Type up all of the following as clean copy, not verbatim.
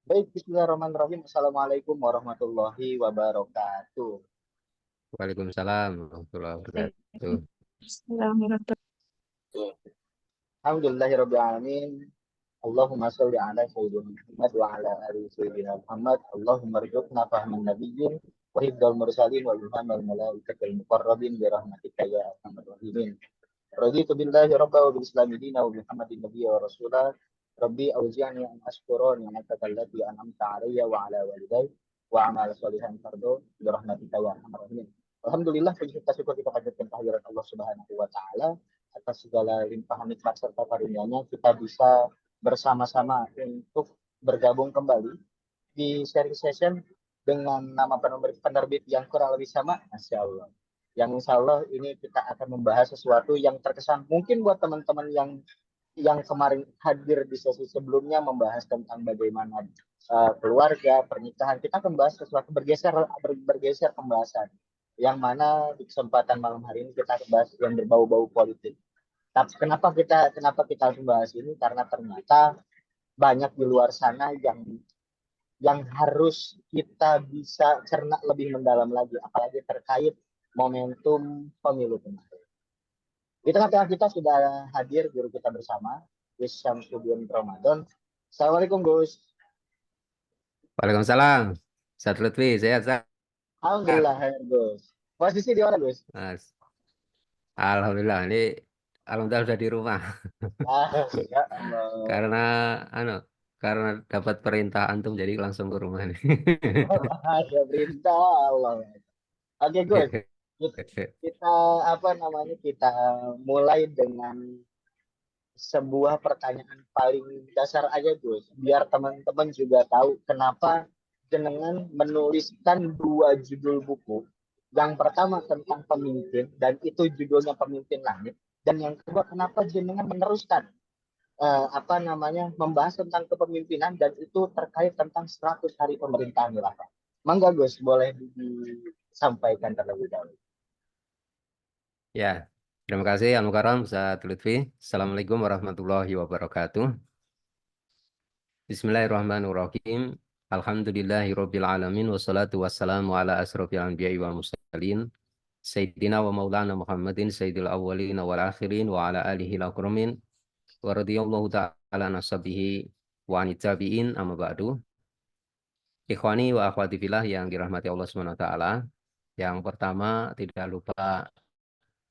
Baik, bismillahirrahmanirrahim. Assalamualaikum warahmatullahi wabarakatuh. Waalaikumsalam warahmatullahi wabarakatuh. Bismillahirrahmanirrahim. Alhamdulillahirrahmanirrahim. Allahumma salli ala Sayyidina Muhammad wa ala ali Sayyidina Muhammad. Allahumma rzuqna fahman nabiyyin wa hifdzal mursalin wa ilhamal malaikatil muqarrabin bi rahmatika ya arhamar rahimin. Raditu billahi rabba wa bil islami dina wa Muhammadin nabiyya wa rasula. Rabbi auzi'ni an ashkura ni'mataka allati an'amta 'alayya wa 'ala walidayya wa amal sholihan fardo bi rahmatika ya arhamar rahimin. Alhamdulillah, puji kita syukur kita panjatkan kehadirat Allah Subhanahu wa taala atas segala limpahan nikmat serta karunia-Nya kita bisa bersama-sama untuk bergabung kembali di sharing session dengan nama penerbit yang kurang lebih sama, Masya Allah. Yang insya Allah ini kita akan membahas sesuatu yang terkesan mungkin buat teman-teman yang kemarin hadir di sesi sebelumnya membahas tentang bagaimana keluarga, pernikahan. Kita akan membahas sesuatu bergeser pembahasan. Yang mana di kesempatan malam hari ini kita akan bahas yang berbau-bau politik. Tapi kenapa kita harus membahas ini? Karena ternyata banyak di luar sana yang harus kita bisa cerna lebih mendalam lagi, apalagi terkait momentum pemilu kemarin. Di tengah-tengah kita sudah hadir guru kita bersama, Gus Syamsuddin Ramadan. Assalamualaikum, Gus. Waalaikumsalam. Ustaz Lutfi, sehat. Alhamdulillah, Gus. Posisi di mana, Gus? Mas. Alhamdulillah, ini alhamdulillah sudah di rumah. Ya Allah. Karena anu, karena dapat perintah antum jadi langsung ke rumah nih. Ada perintah Allah. Oke, Gus. Kita kita mulai dengan sebuah pertanyaan paling dasar aja, Gus, biar teman-teman juga tahu kenapa jenengan menuliskan dua judul buku. Yang pertama tentang pemimpin dan itu judulnya Pemimpin Langit, dan yang kedua kenapa jenengan meneruskan membahas tentang kepemimpinan dan itu terkait tentang 100 hari pemerintahan khilafah. Mangga, Gus, boleh disampaikan terlebih dahulu. Ya, terima kasih Al-Mukarram Ustaz Lutfi. Assalamualaikum warahmatullahi wabarakatuh. Bismillahirrahmanirrahim. Alhamdulillahirabbil alamin wassalatu wassalamu ala asrofil anbiya'i wal mursalin Sayyidina wa maulana Muhammadin sayyidil awwalin wal akhirin wa ala alihi al-akramin wa radhiyallahu ta'ala nasabihi wa anit tabi'in amma ba'du. Ikhwani wa akhwati fillah yang dirahmati Allah Subhanahu wa taala. Yang pertama, tidak lupa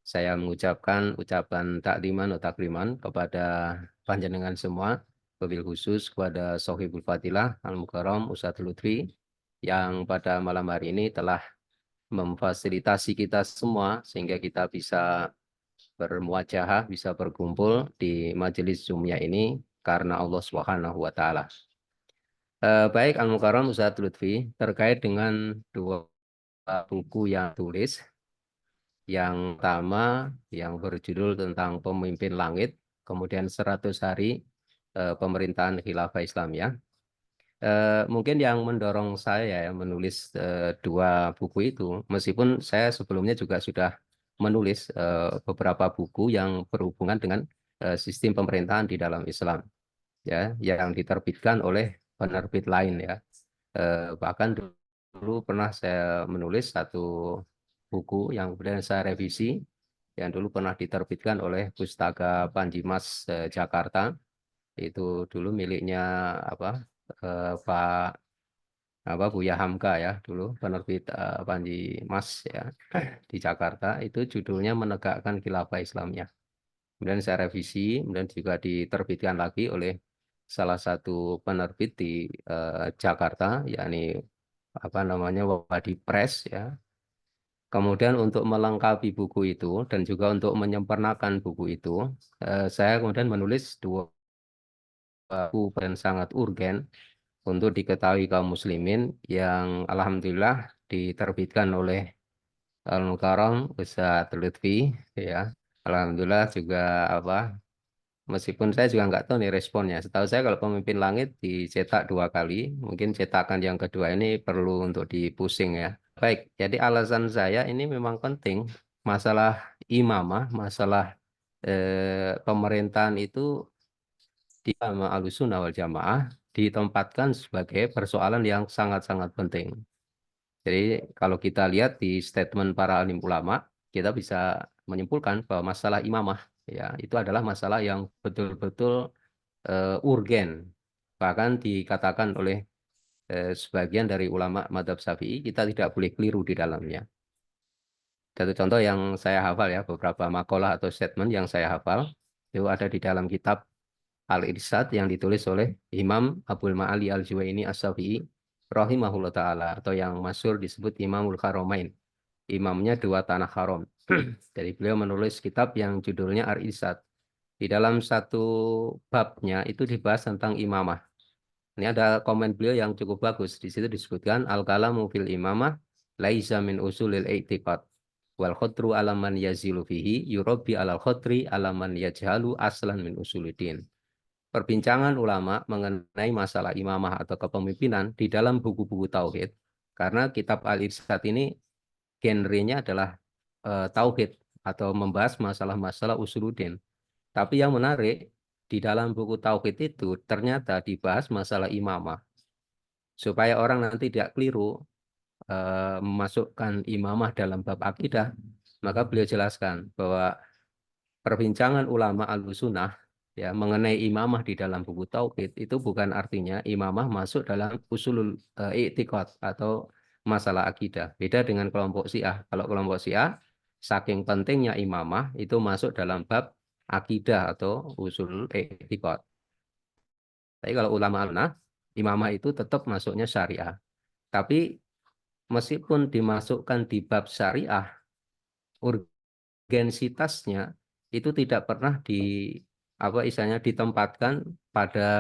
saya mengucapkan ucapan takliman atau takriman kepada panjenengan semua, wabil khusus kepada Sohibul Fadilah Al-Mukarram Ustadz Lutfi yang pada malam hari ini telah memfasilitasi kita semua sehingga kita bisa bermuajahah, bisa berkumpul di majelis Zoom-nya ini karena Allah Subhanahu wa taala. Baik Al-Mukarram Ustadz Lutfi, terkait dengan dua buku yang tulis. Yang pertama yang berjudul tentang Pemimpin Langit, kemudian 100 hari pemerintahan khilafah Islamiyah. Mungkin yang mendorong saya menulis dua buku itu, meskipun saya sebelumnya juga sudah menulis beberapa buku yang berhubungan dengan sistem pemerintahan di dalam Islam, ya, yang diterbitkan oleh penerbit lain, ya. Bahkan dulu pernah saya menulis satu buku yang kemudian saya revisi, yang dulu pernah diterbitkan oleh Pustaka Panji Mas Jakarta. Itu dulu miliknya Pak Buya Hamka, ya, dulu penerbit Panji Mas, ya, di Jakarta. Itu judulnya Menegakkan Khilafah Islamiyah. Kemudian saya revisi, kemudian juga diterbitkan lagi oleh salah satu penerbit di Jakarta, yakni Wadi Press, ya. Kemudian untuk melengkapi buku itu dan juga untuk menyempurnakan buku itu, saya kemudian menulis dua buku yang sangat urgen untuk diketahui kaum muslimin yang alhamdulillah diterbitkan oleh Al-Mukarram Ustadz Lutfi, ya. Alhamdulillah juga meskipun saya juga nggak tahu nih responnya. Setahu saya kalau Pemimpin Langit dicetak 2 kali, mungkin cetakan yang kedua ini perlu untuk dipusing, ya. Baik, jadi alasan saya ini memang penting. Masalah imamah, masalah pemerintahan itu di Ahlussunnah wal Jamaah ditempatkan sebagai persoalan yang sangat-sangat penting. Jadi kalau kita lihat di statement para alim ulama, kita bisa menyimpulkan bahwa masalah imamah ya itu adalah masalah yang betul-betul urgen. Bahkan dikatakan oleh sebagian dari ulama madhab Syafi'i, kita tidak boleh keliru di dalamnya. Satu contoh yang saya hafal ya, beberapa makalah atau statement yang saya hafal, itu ada di dalam kitab Al-Irsyad yang ditulis oleh Imam Abdul Ma'ali Al-Juwaini As-Syafi'i rahimahullah ta'ala, atau yang masyhur disebut Imamul Haramain, imamnya dua tanah haram. Jadi beliau menulis kitab yang judulnya Al-Irsyad. Di dalam satu babnya itu dibahas tentang imamah. Ini ada komen beliau yang cukup bagus. Di situ disebutkan al-kalamu fil imamah laisa min usulil i'tiqad wal khotru alaman yazilu fihi yurabbi alal khotri alaman yajhalu aslan min usulidin. Perbincangan ulama mengenai masalah imamah atau kepemimpinan di dalam buku-buku tauhid, karena kitab Al-Irsyad ini genrenya adalah tauhid atau membahas masalah-masalah usuluddin. Tapi yang menarik, di dalam buku tauhid itu ternyata dibahas masalah imamah. Supaya orang nanti tidak keliru memasukkan imamah dalam bab akidah, maka beliau jelaskan bahwa perbincangan ulama Ahlussunnah ya mengenai imamah di dalam buku tauhid itu bukan artinya imamah masuk dalam usulul i'tiqad atau masalah akidah. Beda dengan kelompok Syiah. Kalau kelompok Syiah saking pentingnya imamah itu masuk dalam bab akidah atau usul i'tiqad. Tapi kalau ulama Ahlussunnah, imamah itu tetap masuknya syariah. Tapi meskipun dimasukkan di bab syariah, urgensitasnya itu tidak pernah istilahnya ditempatkan pada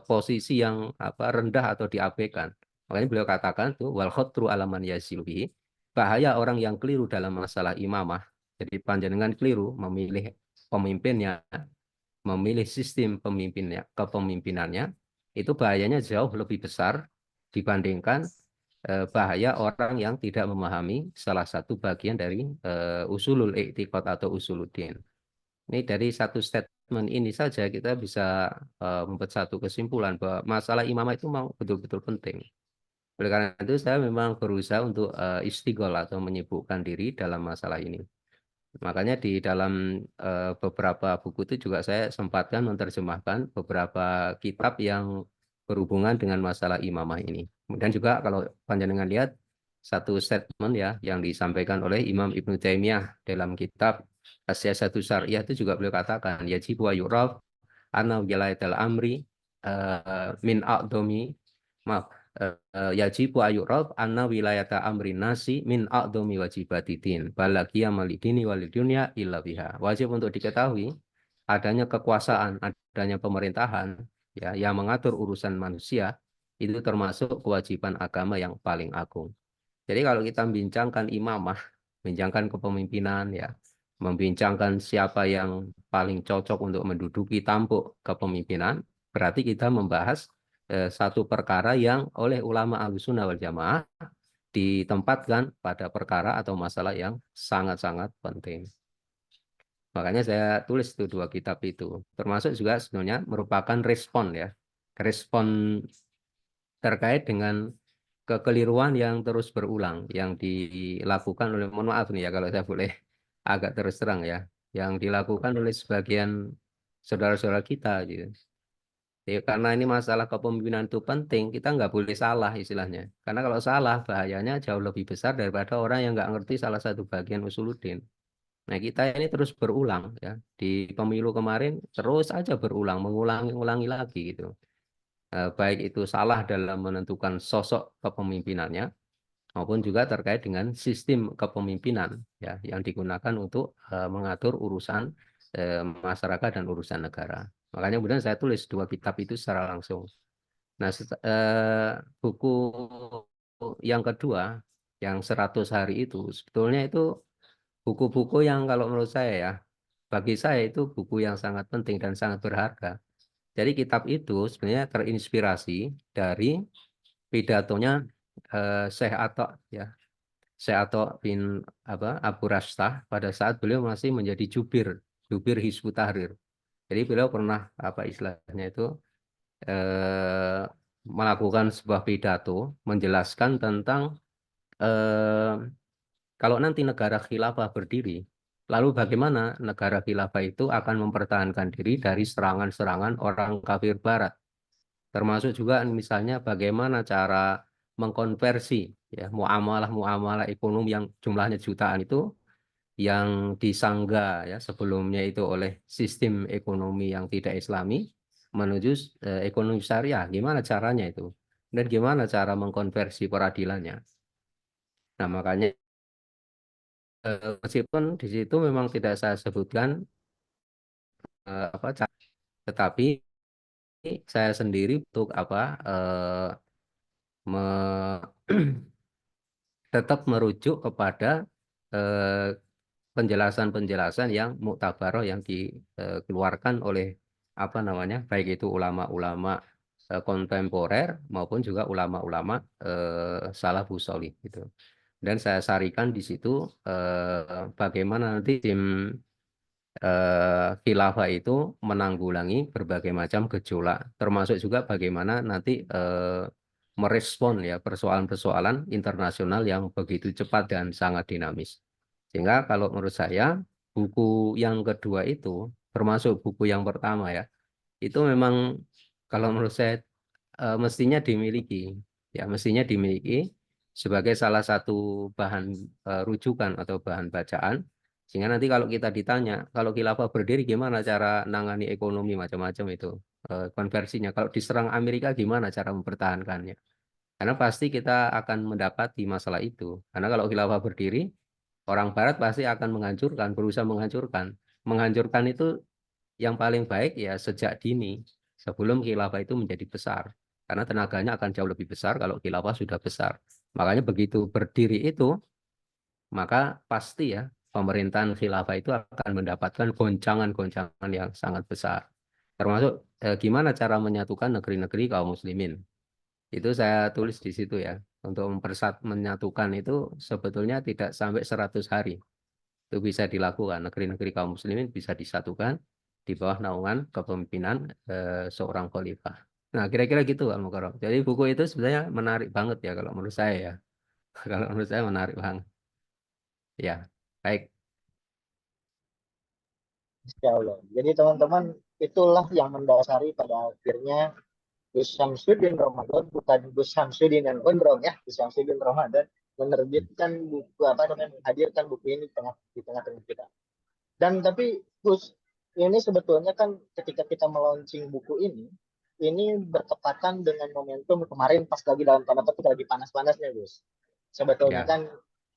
posisi yang rendah atau diabaikan. Makanya beliau katakan tuh wal khotru alaman yaziluhi, bahaya orang yang keliru dalam masalah imamah. Jadi panjenengan keliru memilih pemimpinnya, memilih sistem kepemimpinannya, itu bahayanya jauh lebih besar dibandingkan bahaya orang yang tidak memahami salah satu bagian dari usulul i'tiqad atau usuluddin. Ini dari satu statement ini saja kita bisa membuat satu kesimpulan bahwa masalah imamah itu memang betul-betul penting. Oleh karena itu saya memang berusaha untuk istighol atau menyibukkan diri dalam masalah ini. Makanya di dalam beberapa buku itu juga saya sempatkan menerjemahkan beberapa kitab yang berhubungan dengan masalah imamah ini. Kemudian juga kalau panjenengan lihat satu statement ya yang disampaikan oleh Imam Ibnu Taimiyah dalam kitab As-Siyasatu Syar'iyyah itu juga beliau katakan yajib wa yuraf anna wilayatul amri min a'dhami maaf yajibu ayurab anna wilayata amrin nasi min a'dhami wajibatidin balagia malidini walidunya illa biha. Wajib untuk diketahui adanya kekuasaan, adanya pemerintahan ya yang mengatur urusan manusia itu termasuk kewajiban agama yang paling agung. Jadi kalau kita membincangkan imamah, membincangkan kepemimpinan ya, membincangkan siapa yang paling cocok untuk menduduki tampuk kepemimpinan, berarti kita membahas satu perkara yang oleh ulama Ahlussunnah wal Jamaah ditempatkan pada perkara atau masalah yang sangat-sangat penting. Makanya saya tulis itu dua kitab itu. Termasuk juga sebenarnya merupakan respon ya. Respon terkait dengan kekeliruan yang terus berulang yang dilakukan oleh, mohon maaf nih ya kalau saya boleh agak terus terang ya, yang dilakukan oleh sebagian saudara-saudara kita gitu. Ya, karena ini masalah kepemimpinan itu penting, kita nggak boleh salah istilahnya. Karena kalau salah, bahayanya jauh lebih besar daripada orang yang nggak ngerti salah satu bagian usuluddin. Nah, kita ini terus berulang ya. Di pemilu kemarin terus aja berulang, mengulangi lagi gitu. Baik itu salah dalam menentukan sosok kepemimpinannya, maupun juga terkait dengan sistem kepemimpinan ya, yang digunakan untuk mengatur urusan masyarakat dan urusan negara. Makanya kemudian saya tulis dua kitab itu secara langsung. Nah, buku yang kedua, yang 100 hari itu, sebetulnya itu buku-buku yang kalau menurut saya ya, bagi saya itu buku yang sangat penting dan sangat berharga. Jadi kitab itu sebenarnya terinspirasi dari pidatonya Syekh Atta ya, Syekh Atta bin Abu Rastah pada saat beliau masih menjadi jubir Hizbut Tahrir. Jadi beliau pernah apa istilahnya itu melakukan sebuah pidato menjelaskan tentang kalau nanti negara khilafah berdiri, lalu bagaimana negara khilafah itu akan mempertahankan diri dari serangan-serangan orang kafir Barat, termasuk juga misalnya bagaimana cara mengkonversi ya muamalah-muamalah ekonomi yang jumlahnya jutaan itu yang disangga ya sebelumnya itu oleh sistem ekonomi yang tidak Islami menuju ekonomi syariah. Gimana caranya itu? Dan gimana cara mengkonversi peradilannya? Nah, makanya meskipun di situ memang tidak saya sebutkan tetapi saya sendiri untuk apa me- tetap merujuk kepada eh, penjelasan-penjelasan yang muktabaroh yang dikeluarkan oleh apa namanya baik itu ulama-ulama kontemporer maupun juga ulama-ulama salafus sholih gitu. Dan saya sarikan di situ bagaimana nanti tim khilafah itu menanggulangi berbagai macam gejolak, termasuk juga bagaimana nanti merespon ya persoalan-persoalan internasional yang begitu cepat dan sangat dinamis. Sehingga kalau menurut saya buku yang kedua itu termasuk buku yang pertama ya, itu memang kalau menurut saya mestinya dimiliki ya mestinya dimiliki sebagai salah satu bahan rujukan atau bahan bacaan sehingga nanti kalau kita ditanya kalau khilafah berdiri gimana cara nangani ekonomi macam-macam itu konversinya kalau diserang Amerika gimana cara mempertahankannya karena pasti kita akan mendapati masalah itu karena kalau khilafah berdiri orang Barat pasti akan menghancurkan berusaha menghancurkan itu yang paling baik ya sejak dini sebelum khilafah itu menjadi besar. Karena tenaganya akan jauh lebih besar kalau khilafah sudah besar. Makanya begitu berdiri itu, maka pasti ya pemerintahan khilafah itu akan mendapatkan goncangan-goncangan yang sangat besar. Termasuk gimana cara menyatukan negeri-negeri kaum muslimin. Itu saya tulis di situ ya. Untuk menyatukan itu sebetulnya tidak sampai 100 hari itu bisa dilakukan. Negeri-negeri kaum muslimin bisa disatukan di bawah naungan kepemimpinan seorang khalifah. Nah, kira-kira gitu Al Mukarram. Jadi buku itu sebenarnya menarik banget ya kalau menurut saya ya. Kalau menurut saya menarik banget. Ya, baik. Insya Allah. Jadi teman-teman, itulah yang mendasari pada akhirnya Gus Samsudin Ramadan, bukan Gus Samsudin yang gondrong ya, Gus Samsudin Ramadan menerbitkan buku apa namanya, menghadirkan buku ini di tengah-tengah kita. Dan tapi Gus, ini sebetulnya kan ketika kita meluncing buku ini bertepatan dengan momentum kemarin pas lagi dalam tanda petik lagi panas-panasnya Gus. Sebetulnya Ya, kan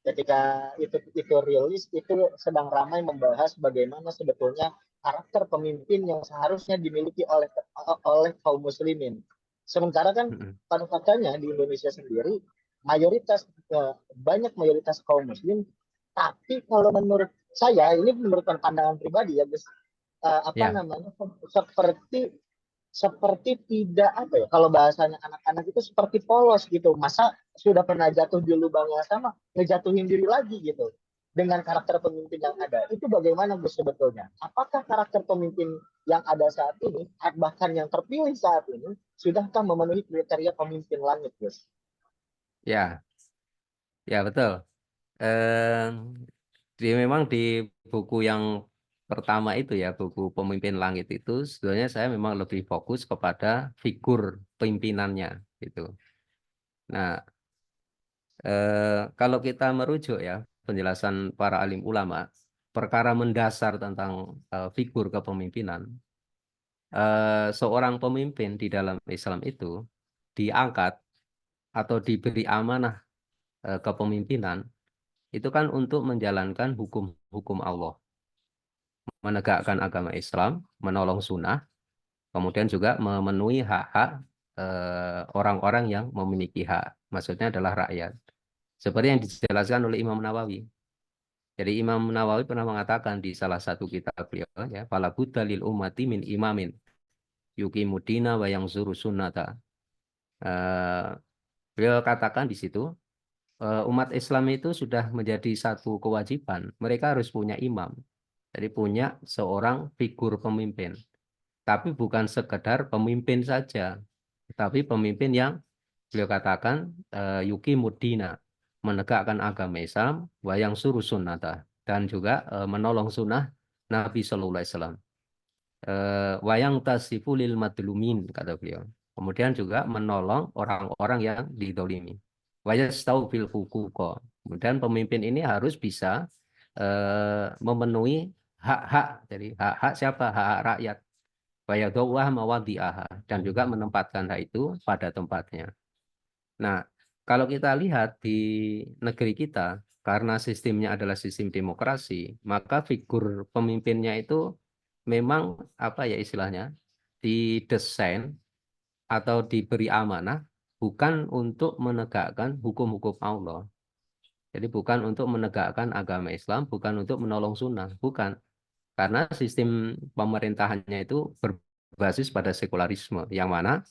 ketika itu rilis itu sedang ramai membahas bagaimana sebetulnya karakter pemimpin yang seharusnya dimiliki oleh kaum muslimin. Sementara kan pada faktanya di Indonesia sendiri mayoritas mayoritas kaum muslim, tapi kalau menurut saya ini menurut pandangan pribadi ya Gus, apa ya, namanya seperti seperti tidak apa ya kalau bahasanya anak-anak itu seperti polos gitu, masa sudah pernah jatuh di lubang yang sama ngejatuhin diri lagi gitu dengan karakter pemimpin yang ada. Itu bagaimana Gus sebetulnya, apakah karakter pemimpin yang ada saat ini bahkan yang terpilih saat ini sudahkah memenuhi kriteria pemimpin langit Gus? ya, ya betul. Eh, memang di buku yang pertama itu ya, buku Pemimpin Langit itu sebenarnya saya memang lebih fokus kepada figur pimpinannya gitu. Nah, kalau kita merujuk ya penjelasan para alim ulama, perkara mendasar tentang figur kepemimpinan, seorang pemimpin di dalam Islam itu diangkat atau diberi amanah kepemimpinan itu kan untuk menjalankan hukum-hukum Allah, menegakkan agama Islam, menolong sunnah, kemudian juga memenuhi hak-hak orang-orang yang memiliki hak, maksudnya adalah rakyat. Seperti yang dijelaskan oleh Imam Nawawi. Jadi Imam Nawawi pernah mengatakan di salah satu kitab beliau ya, fala budda lil ummati min imamin yuqimudina wa yanzuru sunnata. Eh, beliau katakan di situ umat Islam itu sudah menjadi satu kewajiban. Mereka harus punya imam. Jadi punya seorang figur pemimpin tapi bukan sekedar pemimpin saja, tapi pemimpin yang beliau katakan yuki mudina, menegakkan agama Islam, wayang suruh sunnata, dan juga menolong sunnah Nabi Shallallahu Alaihi Wasallam. Wayang tasifu lil madlumin, kata beliau. Kemudian juga menolong orang-orang yang didolimi. Wayastau fil huquqa. Kemudian pemimpin ini harus bisa memenuhi hak-hak. Jadi hak-hak siapa? Hak-hak rakyat. Wayadawah mawadi'aha. Dan juga menempatkan hak itu pada tempatnya. Nah, kalau kita lihat di negeri kita, karena sistemnya adalah sistem demokrasi, maka figur pemimpinnya itu memang apa ya istilahnya, didesain atau diberi amanah bukan untuk menegakkan hukum-hukum Allah. Jadi bukan untuk menegakkan agama Islam, bukan untuk menolong sunnah, bukan. Karena sistem pemerintahannya itu berbasis pada sekularisme, yang mana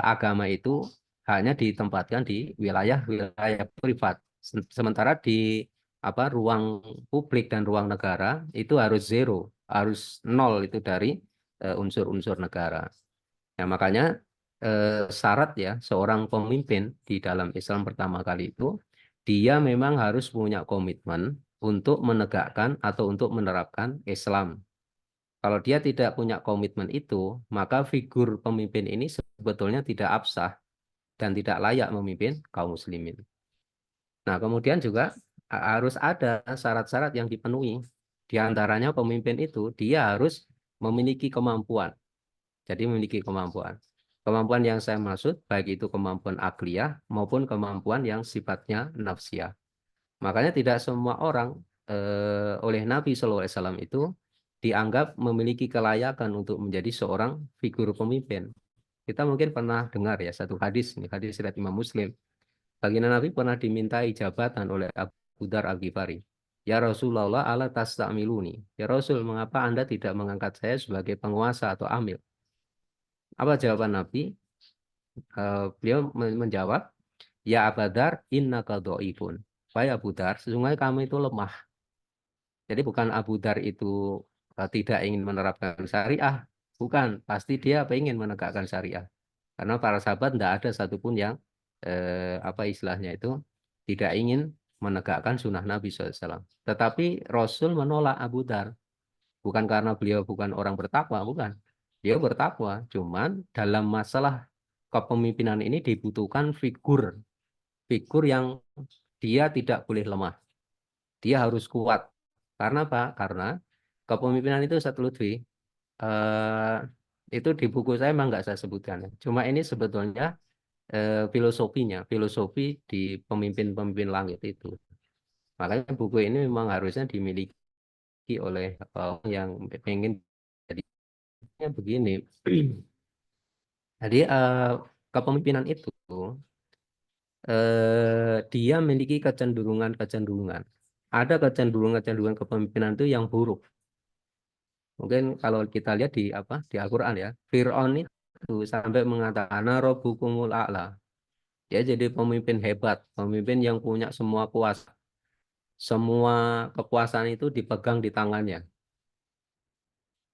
agama itu hanya ditempatkan di wilayah-wilayah privat. Sementara di ruang publik dan ruang negara itu harus zero, harus nol itu dari unsur-unsur negara. Nah, makanya syarat ya seorang pemimpin di dalam Islam pertama kali itu dia memang harus punya komitmen untuk menegakkan atau untuk menerapkan Islam. Kalau dia tidak punya komitmen itu, maka figur pemimpin ini sebetulnya tidak absah dan tidak layak memimpin kaum muslimin. Nah, kemudian juga harus ada syarat-syarat yang dipenuhi. Di antaranya pemimpin itu dia harus memiliki kemampuan. Jadi memiliki kemampuan. Kemampuan yang saya maksud baik itu kemampuan akliyah maupun kemampuan yang sifatnya nafsiyah. Makanya tidak semua orang oleh Nabi SAW itu dianggap memiliki kelayakan untuk menjadi seorang figur pemimpin. Kita mungkin pernah dengar ya satu hadis, ini hadis riwayat Imam Muslim. Baginda Nabi pernah dimintai jabatan oleh Abu Dar Al-Ghifari. Ya Rasulullah, ala tastamiluni. Ya Rasul, mengapa Anda tidak mengangkat saya sebagai penguasa atau amil? Apa jawaban Nabi? Beliau menjawab, ya Abu Dar, innaka dhaifun. Wahai Abu Dar, sesungguhnya kamu itu lemah. Jadi bukan Abu Dar itu tidak ingin menerapkan syariah. Bukan, pasti dia ingin menegakkan syariah. Karena para sahabat tidak ada satupun yang apa istilahnya itu tidak ingin menegakkan sunnah Nabi SAW. Tetapi Rasul menolak Abu Dar. Bukan karena beliau bukan orang bertakwa, bukan. Beliau bertakwa, cuman dalam masalah kepemimpinan ini dibutuhkan figur. Figur yang dia tidak boleh lemah. Dia harus kuat. Karena apa? Karena kepemimpinan itu satu Lutfi. Itu di buku saya memang nggak saya sebutkan. Cuma ini sebetulnya filosofinya, filosofi di pemimpin-pemimpin langit itu. Makanya buku ini memang harusnya dimiliki oleh orang yang pengen jadinya begini. Jadi kepemimpinan itu dia memiliki kecenderungan-kecenderungan. Ada kecenderungan-kecenderungan kepemimpinan itu yang buruk. Mungkin kalau kita lihat di Al-Qur'an ya, Fir'aun itu sampai mengatakan ana rabbukumul a'la. Dia jadi pemimpin hebat, pemimpin yang punya semua kuasa. Semua kekuasaan itu dipegang di tangannya.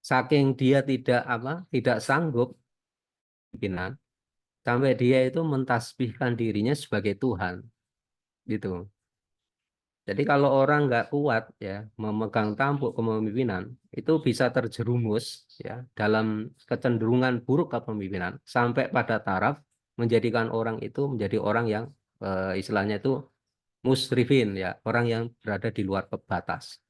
Saking dia tidak sanggup pimpinan, sampai dia itu mentasbihkan dirinya sebagai Tuhan, gitu. Jadi kalau orang nggak kuat ya memegang tampuk kepemimpinan itu bisa terjerumus ya dalam kecenderungan buruk kepemimpinan sampai pada taraf menjadikan orang itu menjadi orang yang istilahnya itu musrifin ya, orang yang berada di luar batas.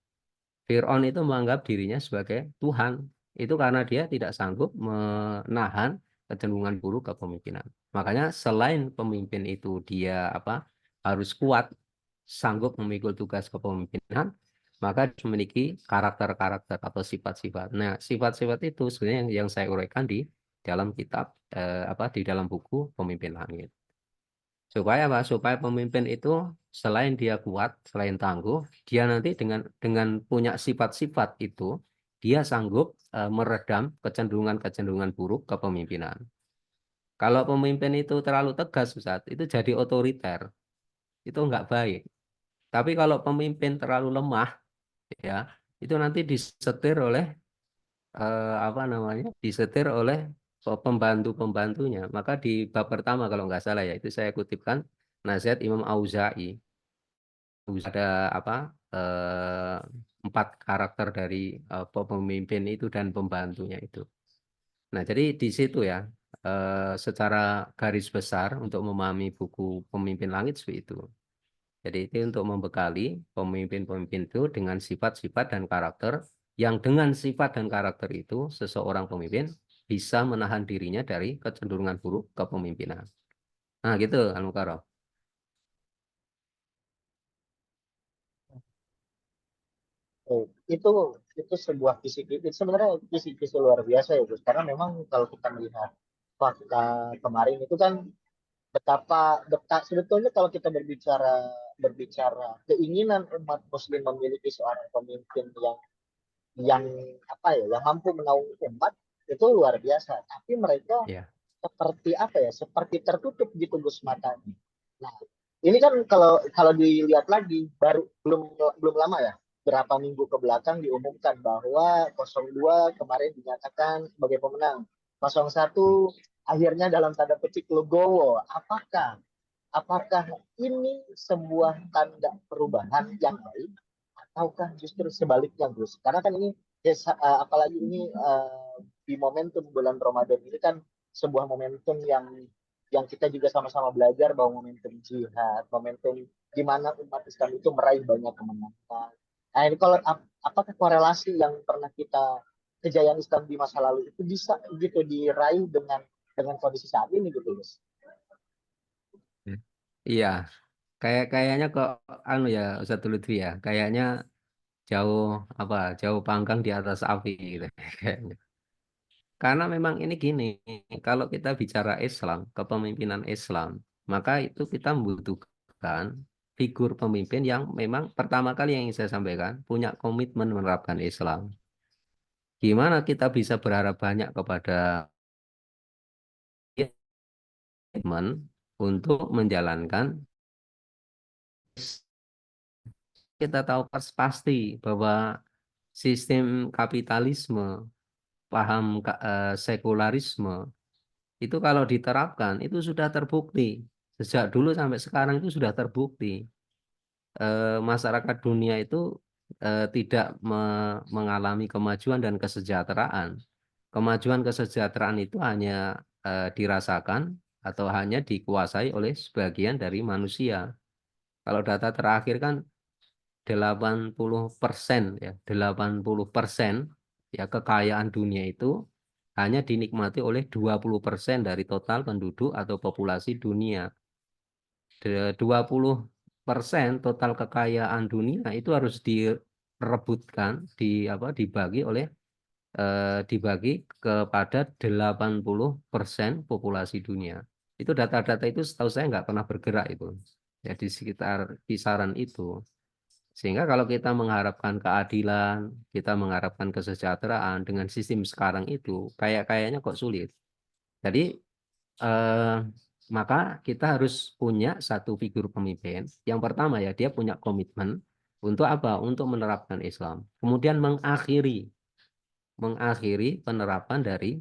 Fir'aun itu menganggap dirinya sebagai Tuhan. Itu karena dia tidak sanggup menahan kecenderungan buruk kepemimpinan. Makanya selain pemimpin itu dia harus kuat, sanggup memikul tugas kepemimpinan, maka dia memiliki karakter-karakter atau sifat-sifat. Nah, sifat-sifat itu sebenarnya yang saya uraikan di dalam kitab di dalam buku Pemimpin Langit. Supaya pemimpin itu selain dia kuat, selain tangguh, dia nanti dengan punya sifat-sifat itu, dia sanggup meredam kecenderungan-kecenderungan buruk kepemimpinan. Kalau pemimpin itu terlalu tegas, Ustaz, itu jadi otoriter. Itu enggak baik. Tapi kalau pemimpin terlalu lemah, ya, itu nanti disetir oleh apa namanya disetir oleh pembantu-pembantunya. Maka di bab pertama kalau nggak salah ya itu saya kutipkan nasihat Imam Auza'i. Ada apa eh, 4 karakter dari pemimpin itu dan pembantunya itu. Nah, jadi di situ ya secara garis besar untuk memahami buku Pemimpin Langit seperti itu. Jadi itu untuk membekali pemimpin-pemimpin itu dengan sifat-sifat dan karakter yang dengan sifat dan karakter itu seseorang pemimpin bisa menahan dirinya dari kecenderungan buruk kepemimpinan. Nah, gitu Al-Mukarram. Oh, itu sebuah kisi-kisi sebenarnya kisi-kisi luar biasa ya Gus, karena memang kalau kita melihat fakta kemarin itu kan betapa sebetulnya kalau kita berbicara berbicara keinginan umat muslim memiliki seorang pemimpin yang apa ya, yang mampu menaungi umat, itu luar biasa, tapi mereka Ya, seperti apa ya, seperti tertutup gitu Gus matanya. Nah, ini kan kalau kalau dilihat lagi baru belum belum lama ya, berapa minggu ke belakang diumumkan bahwa 02 kemarin dinyatakan sebagai pemenang, 01 akhirnya dalam tanda petik legowo. Apakah ini sebuah tanda perubahan yang baik ataukah justru sebaliknya Gus? Karena kan ini ya, apalagi ini di momentum bulan Ramadan ini kan sebuah momentum yang kita juga sama-sama belajar bahwa momentum jihad, momentum di mana umat Islam itu meraih banyak kemenangan. Nah, ini kalau apakah korelasi yang pernah kita kejayaan Islam di masa lalu itu bisa gitu diraih dengan kondisi saat ini gitu, Gus? iya. Kayaknya kok anu ya Ustaz Lutfi ya, kayaknya jauh apa jauh panggang di atas api gitu kayaknya. Karena memang ini gini, kalau kita bicara Islam, kepemimpinan Islam, maka itu kita membutuhkan figur pemimpin yang memang pertama kali yang ingin saya sampaikan punya komitmen menerapkan Islam. Gimana kita bisa berharap banyak kepada komitmen untuk menjalankan, kita tahu pasti bahwa sistem kapitalisme, paham sekularisme itu kalau diterapkan itu sudah terbukti sejak dulu sampai sekarang itu sudah terbukti. Masyarakat dunia itu tidak mengalami kemajuan dan kesejahteraan. Kemajuan kesejahteraan itu hanya dirasakan atau hanya dikuasai oleh sebagian dari manusia. Kalau data terakhir kan 80% ya, 80% ya kekayaan dunia itu hanya dinikmati oleh 20% dari total penduduk atau populasi dunia. 20% total kekayaan dunia itu harus direbutkan, dibagi dibagi kepada 80% populasi dunia. Itu data-data itu setahu saya nggak pernah bergerak itu. Ya di sekitar kisaran itu. Sehingga kalau kita mengharapkan keadilan, kita mengharapkan kesejahteraan dengan sistem sekarang itu, kayaknya kok sulit. Jadi eh, maka kita harus punya satu figur pemimpin. Yang pertama ya dia punya komitmen untuk apa? Untuk menerapkan Islam. Kemudian mengakhiri penerapan dari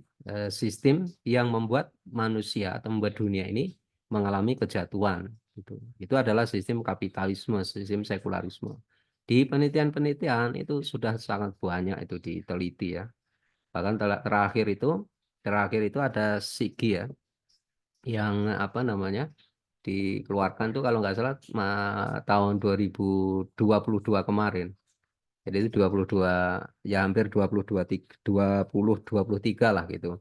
sistem yang membuat manusia atau membuat dunia ini mengalami kejatuhan. Itu adalah sistem kapitalisme, sistem sekularisme. Di penelitian-penelitian itu sudah sangat banyak itu diteliti ya. Bahkan terakhir itu ada SIGI ya, yang apa namanya dikeluarkan tuh kalau nggak salah tahun 2022 kemarin. Jadi itu 22 ya hampir 23 lah gitu.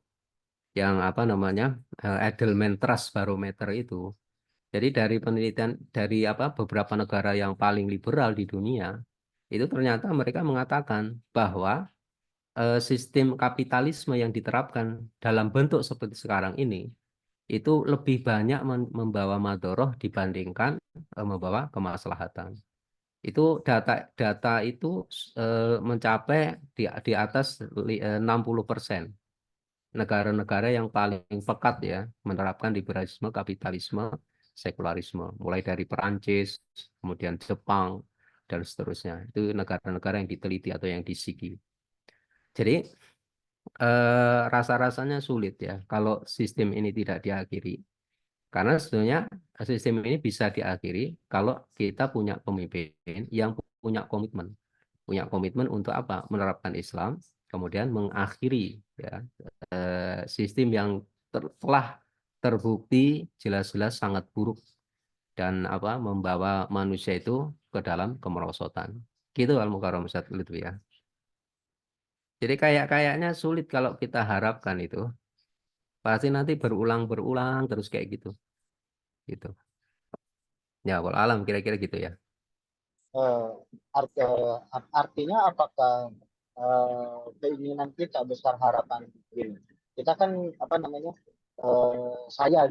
Yang apa namanya Edelman Trust Barometer itu. Jadi dari penelitian dari apa beberapa negara yang paling liberal di dunia itu ternyata mereka mengatakan bahwa sistem kapitalisme yang diterapkan dalam bentuk seperti sekarang ini itu lebih banyak membawa madoroh dibandingkan membawa kemaslahatan. Itu data itu mencapai di atas 60%. Negara-negara yang paling pekat ya menerapkan liberalisme, kapitalisme, sekularisme, mulai dari Perancis, kemudian Jepang dan seterusnya. Itu negara-negara yang diteliti atau yang disiki. Jadi Rasa-rasanya sulit ya kalau sistem ini tidak diakhiri. Karena sebenarnya sistem ini bisa diakhiri kalau kita punya pemimpin yang punya komitmen. Punya komitmen untuk apa? Menerapkan Islam, kemudian mengakhiri ya, sistem yang telah terbukti jelas-jelas sangat buruk dan apa membawa manusia itu ke dalam kemerosotan. Gitu Al-Mukarram Ustaz Lutfi ya. Jadi kayaknya sulit kalau kita harapkan itu. Pasti nanti berulang-berulang terus kayak gitu. Gitu. Ya, wal alam kira-kira gitu ya. Eh, artinya apakah keinginan kita besar harapan ini? Kita kan apa namanya, saya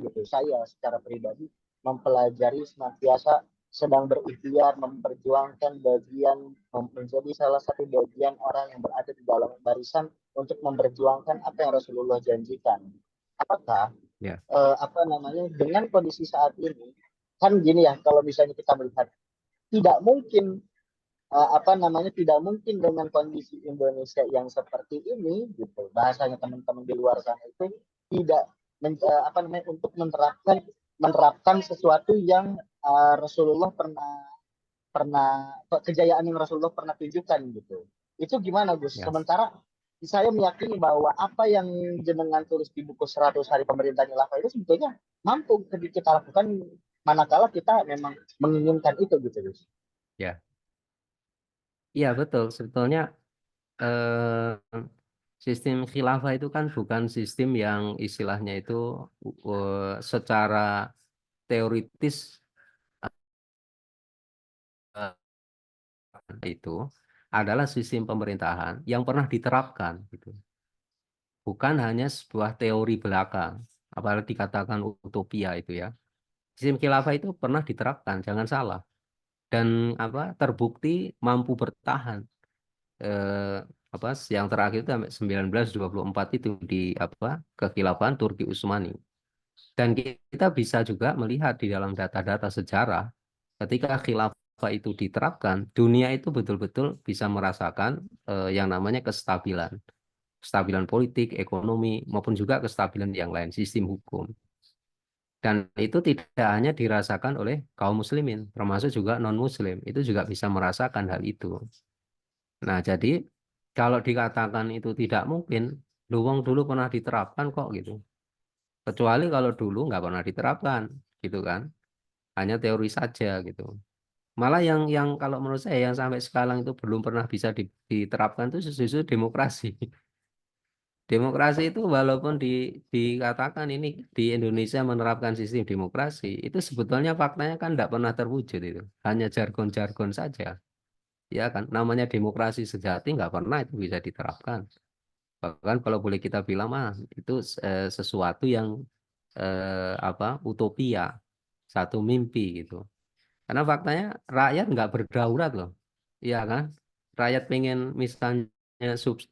secara pribadi mempelajari senantiasa sedang berikhtiar memperjuangkan menjadi salah satu bagian orang yang berada di dalam barisan untuk memperjuangkan apa yang Rasulullah janjikan. Apakah Ya. apa namanya, dengan kondisi saat ini, kan gini ya, kalau misalnya kita melihat tidak mungkin apa namanya, tidak mungkin dengan kondisi Indonesia yang seperti ini gitu, bahasanya teman-teman di luar sana itu tidak apa namanya, untuk menerapkan sesuatu yang Rasulullah pernah pernah kejayaan yang Rasulullah pernah tunjukkan gitu. Itu gimana Gus? Ya. Sementara saya meyakini bahwa apa yang jenengan tulis di buku 100 hari pemerintah khilafah itu sebetulnya mampu kita lakukan manakala kita memang menginginkan itu gitu Gus. Ya. Iya betul. Sebetulnya sistem khilafah itu kan bukan sistem yang istilahnya itu secara teoritis eh, itu adalah sistem pemerintahan yang pernah diterapkan gitu. Bukan hanya sebuah teori belaka, apalagi dikatakan utopia itu ya. Sistem khilafah itu pernah diterapkan, jangan salah. Dan apa terbukti mampu bertahan. Eh, apa yang terakhir itu sampai 1924 itu di apa kekhilafahan Turki Utsmani. Dan kita bisa juga melihat di dalam data-data sejarah ketika khilafah itu diterapkan, dunia itu betul-betul bisa merasakan yang namanya kestabilan. Kestabilan politik, ekonomi, maupun juga kestabilan yang lain, sistem hukum. Dan itu tidak hanya dirasakan oleh kaum muslimin, termasuk juga non-muslim, itu juga bisa merasakan hal itu. Nah, jadi kalau dikatakan itu tidak mungkin, luwung dulu pernah diterapkan kok gitu. Kecuali kalau dulu nggak pernah diterapkan, gitu kan. Hanya teori saja gitu. Malah yang kalau menurut saya yang sampai sekarang itu belum pernah bisa diterapkan itu justru demokrasi. Demokrasi itu walaupun dikatakan ini di Indonesia menerapkan sistem demokrasi, itu sebetulnya faktanya kan tidak pernah terwujud itu. Hanya jargon-jargon saja. Ya kan, namanya demokrasi sejati nggak pernah itu bisa diterapkan. Bahkan kalau boleh kita bilang mah itu sesuatu yang apa utopia, satu mimpi gitu. Karena faktanya rakyat nggak berdaulat loh, iya kan? Rakyat pengen misalnya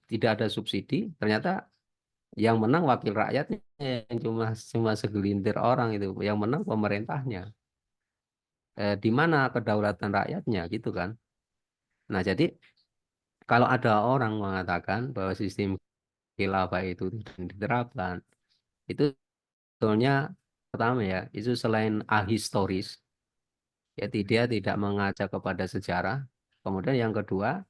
tidak ada subsidi, ternyata yang menang wakil rakyatnya yang cuma cuma segelintir orang itu, yang menang pemerintahnya. Di mana kedaulatan rakyatnya gitu kan? Nah jadi kalau ada orang mengatakan bahwa sistem khilafah itu tidak diterapkan, itu sebetulnya pertama ya, itu selain ahistoris, ya dia tidak mengajak kepada sejarah. Kemudian yang kedua,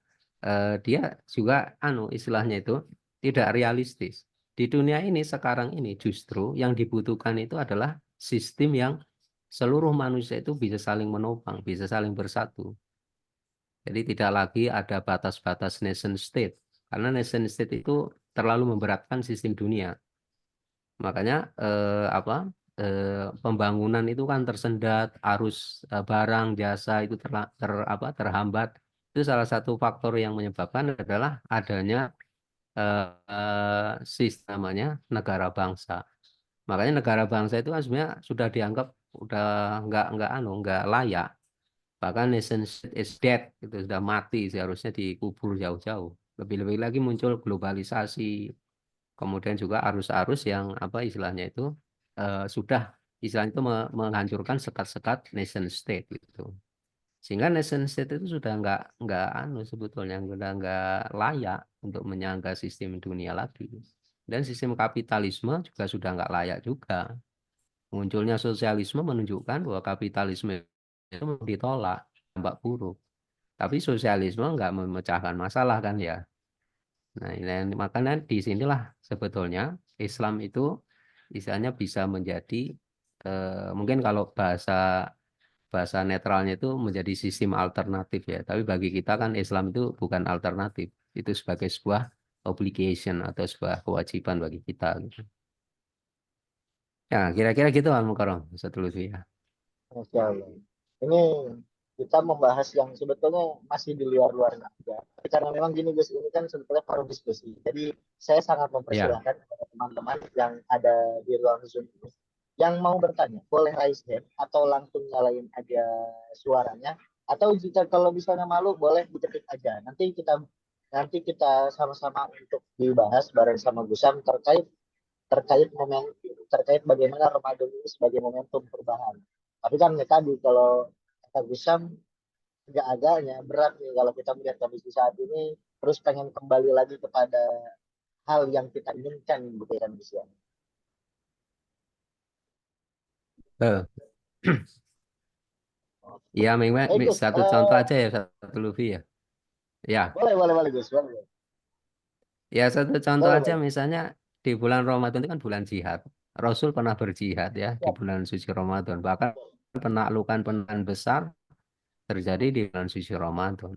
dia juga istilahnya itu tidak realistis. Di dunia ini sekarang ini justru yang dibutuhkan itu adalah sistem yang seluruh manusia itu bisa saling menopang, bisa saling bersatu. Jadi tidak lagi ada batas-batas nation state. Karena nation state itu terlalu memberatkan sistem dunia. Makanya apa pembangunan itu kan tersendat, arus barang jasa itu terhambat. Itu salah satu faktor yang menyebabkan adalah adanya sistem namanya negara bangsa. Makanya negara bangsa itu kan sebenarnya sudah dianggap udah nggak layak. Bahkan nation state is dead itu sudah mati seharusnya dikubur jauh-jauh. Lebih-lebih lagi muncul globalisasi, kemudian juga arus-arus yang apa istilahnya itu sudah istilahnya itu menghancurkan sekat-sekat nation state gitu. Sehingga nation state itu sudah nggak sebetulnya sudah nggak layak untuk menyangga sistem dunia lagi. Dan sistem kapitalisme juga sudah nggak layak juga. Munculnya sosialisme menunjukkan bahwa kapitalisme itu ditolak, dampak buruk. Tapi sosialisme nggak memecahkan masalah kan ya. Nah, makanya di sinilah sebetulnya Islam itu misalnya bisa menjadi mungkin kalau bahasa bahasa netralnya itu menjadi sistem alternatif ya. Tapi bagi kita kan Islam itu bukan alternatif, itu sebagai sebuah obligation atau sebuah kewajiban bagi kita. Gitu. Ya, kira-kira gitu Al Mukarram, satu ya. Masya Allah. Ini kita membahas yang sebetulnya masih di luar-luar aja. Tapi karena memang gini Gus, ini kan sebetulnya forum diskusi. Jadi saya sangat Ya, mempersilahkan kepada teman-teman yang ada di ruang Zoom ini yang mau bertanya, boleh raise hand atau langsung nyalain aja suaranya. Atau jika kalau misalnya malu, boleh diketik aja. Nanti kita sama-sama untuk dibahas bareng sama Gusam terkait terkait momen terkait bagaimana Ramadan ini sebagai momentum perubahan. Tapi kan ya tadi kalau kata Gusam agak-agaknya berat nih kalau kita melihat kondisi saat ini terus pengen kembali lagi kepada hal yang kita inginkan gitu kan Gus ya. eh, ya memang Gus, satu contoh aja ya satu Luffy ya. Ya, boleh Gus, boleh. ya satu contoh Boleh, aja boleh. misalnya di bulan Ramadan itu kan bulan jihad. Rasul pernah berjihad ya di Ya, bulan suci Ramadan. Bahkan penaklukan besar terjadi di bulan suci Ramadan.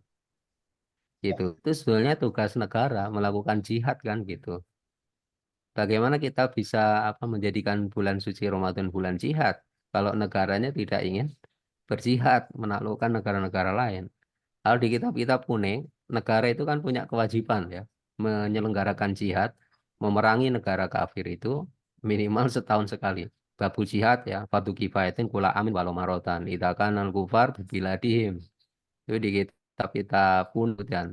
ya. Gitu. Itu sebetulnya tugas negara melakukan jihad kan gitu. Bagaimana kita bisa menjadikan bulan suci Ramadan bulan jihad kalau negaranya tidak ingin berjihad menaklukkan negara-negara lain. Kalau di kitab-kitab kuning, negara itu kan punya kewajiban ya menyelenggarakan jihad, memerangi negara kafir itu minimal setahun sekali. Babu jihad ya, fardu kifayatin kula amin walau marotan. Idakan al kufar biladihim. Itu di kitab-kitab kuning kan.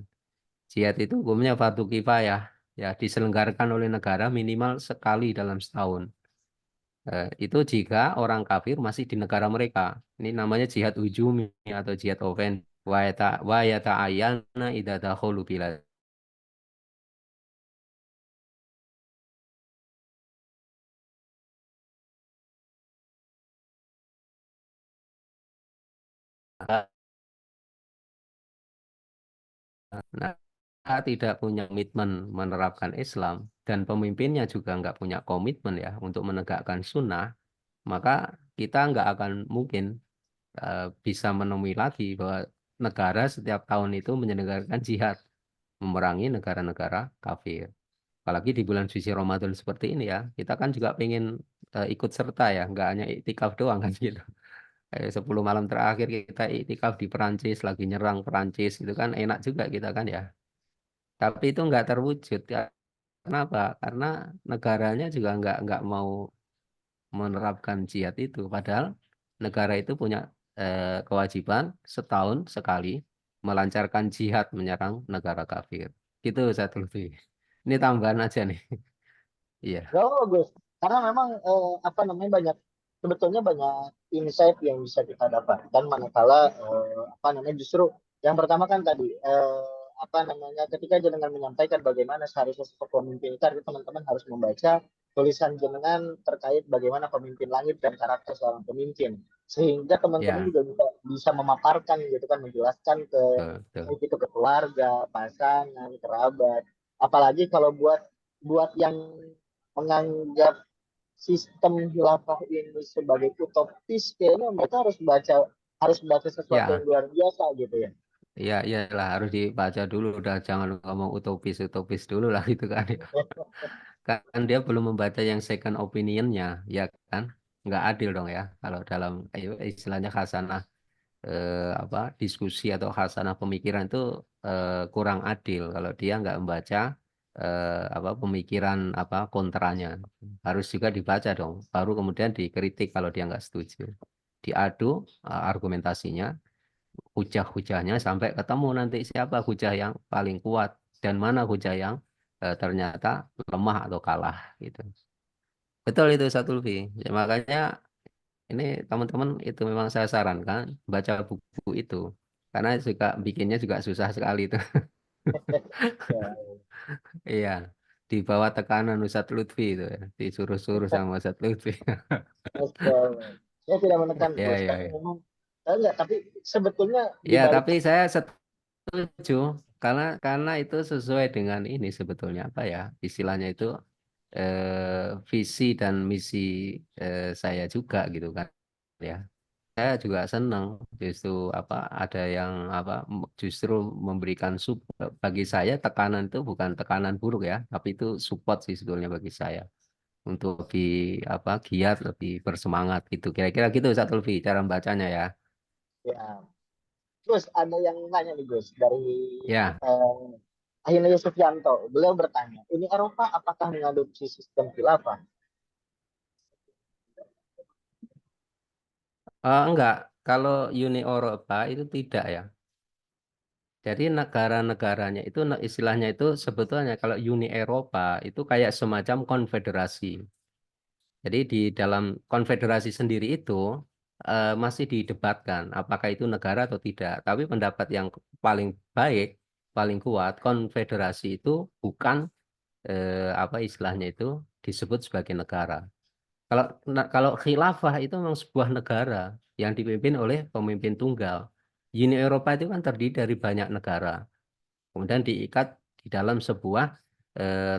Jihad itu hukumnya fardu kifayah, ya diselenggarakan oleh negara minimal sekali dalam setahun. Itu jika orang kafir masih di negara mereka. Ini namanya jihad hujumi atau jihad ofen. Wa yata'ayyana idza dakhulu bilad. Nah, kita tidak punya komitmen menerapkan Islam dan pemimpinnya juga nggak punya komitmen ya untuk menegakkan sunnah, maka kita nggak akan mungkin bisa menemui lagi bahwa negara setiap tahun itu menyelenggarakan jihad memerangi negara-negara kafir. Apalagi di bulan suci Ramadan seperti ini ya, kita kan juga pengen ikut serta ya, nggak hanya iktikaf doang kan gitu. 10 malam terakhir kita iktikaf di Perancis, lagi nyerang Perancis, itu kan enak juga kita kan ya. Tapi itu nggak terwujud ya. Kenapa? Karena negaranya juga nggak mau menerapkan jihad itu. Padahal negara itu punya kewajiban setahun sekali melancarkan jihad menyerang negara kafir. Gitu satu lebih. Ini tambahan aja nih. Iya, Gak bagus. Karena memang apa namanya sebetulnya banyak insight yang bisa kita dapatkan manakala apa namanya justru yang pertama kan tadi apa namanya ketika jenengan menyampaikan bagaimana seharusnya seorang pemimpin itu artinya teman-teman harus membaca tulisan jenengan terkait bagaimana pemimpin langit dan karakter seorang pemimpin sehingga teman-teman ya, juga bisa memaparkan gitu kan menjelaskan ke betul, betul. baik itu ke keluarga, pasangan, kerabat, apalagi kalau buat buat yang menganggap sistem khilafah ini sebagai utopis, kayaknya mereka harus baca sesuatu yang Ya, luar biasa gitu ya. ya, iyalah harus dibaca dulu. Udah jangan ngomong utopis-utopis dulu lah gitu kan. Kan dia belum membaca yang second opinionnya, ya kan? Nggak adil dong ya. Kalau dalam istilahnya khasanah diskusi atau khasanah pemikiran itu kurang adil kalau dia nggak membaca pemikiran kontranya. Harus juga dibaca dong. Baru kemudian dikritik kalau dia nggak setuju. Diadu argumentasinya, hujah-hujahnya sampai ketemu nanti siapa hujah yang paling kuat dan mana hujah yang ternyata lemah atau kalah gitu. Betul itu satu lebih. Ya, makanya ini teman-teman itu memang saya sarankan baca buku itu. karena suka bikinnya juga susah sekali itu. Ya, Iya, di bawah tekanan Ustadz Lutfi itu ya, disuruh-suruh sama Ustadz Lutfi. Astaga. Saya tidak menekan Iya, bos, iya, tapi iya. memang enggak, tapi sebetulnya di Ya, balik tapi saya setuju karena itu sesuai dengan ini sebetulnya apa ya istilahnya itu visi dan misi saya juga gitu kan ya. Saya juga senang justru apa ada yang apa justru memberikan bagi saya tekanan itu bukan tekanan buruk ya, tapi itu support sih sebetulnya bagi saya untuk lebih apa giat, lebih bersemangat gitu. Kira-kira gitu Ustaz Lutfi cara membacanya ya. ya. Terus ada yang nanya nih Gus dari Ya. Akhilnya Sufianto. Beliau bertanya, ini Eropa apakah mengadopsi sistem khilafah? Enggak, kalau Uni Eropa itu tidak ya. Jadi negara-negaranya itu istilahnya itu sebetulnya kalau Uni Eropa itu kayak semacam konfederasi. Jadi di dalam konfederasi sendiri itu masih didebatkan apakah itu negara atau tidak. Tapi pendapat yang paling baik, paling kuat, konfederasi itu bukan apa istilahnya itu disebut sebagai negara. Kalau khilafah itu memang sebuah negara yang dipimpin oleh pemimpin tunggal. Uni Eropa itu kan terdiri dari banyak negara, kemudian diikat di dalam sebuah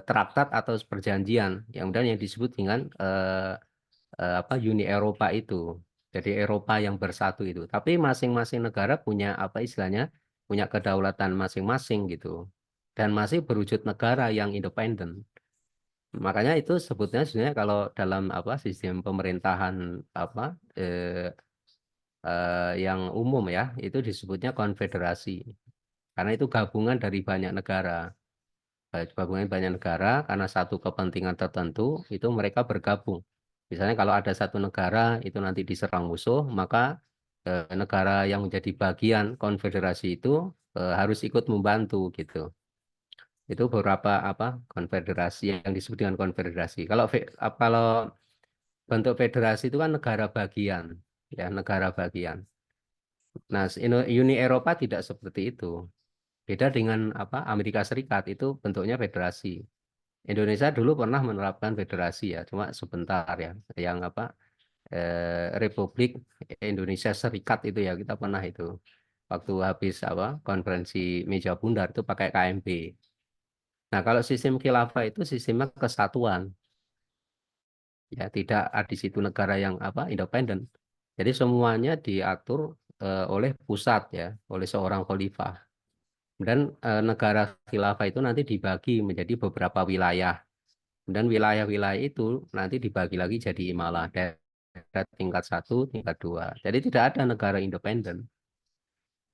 traktat atau perjanjian yang kemudian yang disebut dengan apa Uni Eropa itu. Jadi Eropa yang bersatu itu. Tapi masing-masing negara punya apa istilahnya, punya kedaulatan masing-masing gitu. Dan masih berwujud negara yang independen. Makanya itu sebutnya sebenarnya kalau dalam apa sistem pemerintahan apa eh, yang umum ya itu disebutnya konfederasi karena itu gabungan dari banyak negara. Gabungan banyak negara karena satu kepentingan tertentu itu mereka bergabung. Misalnya kalau ada satu negara itu nanti diserang musuh, maka negara yang menjadi bagian konfederasi itu harus ikut membantu gitu. Itu beberapa apa konfederasi yang disebut dengan konfederasi. Kalau bentuk federasi itu kan negara bagian, ya negara bagian. Nah, Uni Eropa tidak seperti itu. Beda dengan apa Amerika Serikat itu bentuknya federasi. Indonesia dulu pernah menerapkan federasi ya, cuma sebentar ya. Yang apa Republik Indonesia Serikat itu ya kita pernah itu. Waktu habis apa konferensi meja bundar itu pakai KMP. Nah, kalau sistem khilafah itu sistemnya kesatuan. Ya tidak ada di situ negara yang apa independen. Jadi semuanya diatur oleh pusat ya, oleh seorang khalifah. Dan negara khilafah itu nanti dibagi menjadi beberapa wilayah. Dan wilayah-wilayah itu nanti dibagi lagi jadi imalah daerah tingkat satu, tingkat dua. Jadi tidak ada negara independen.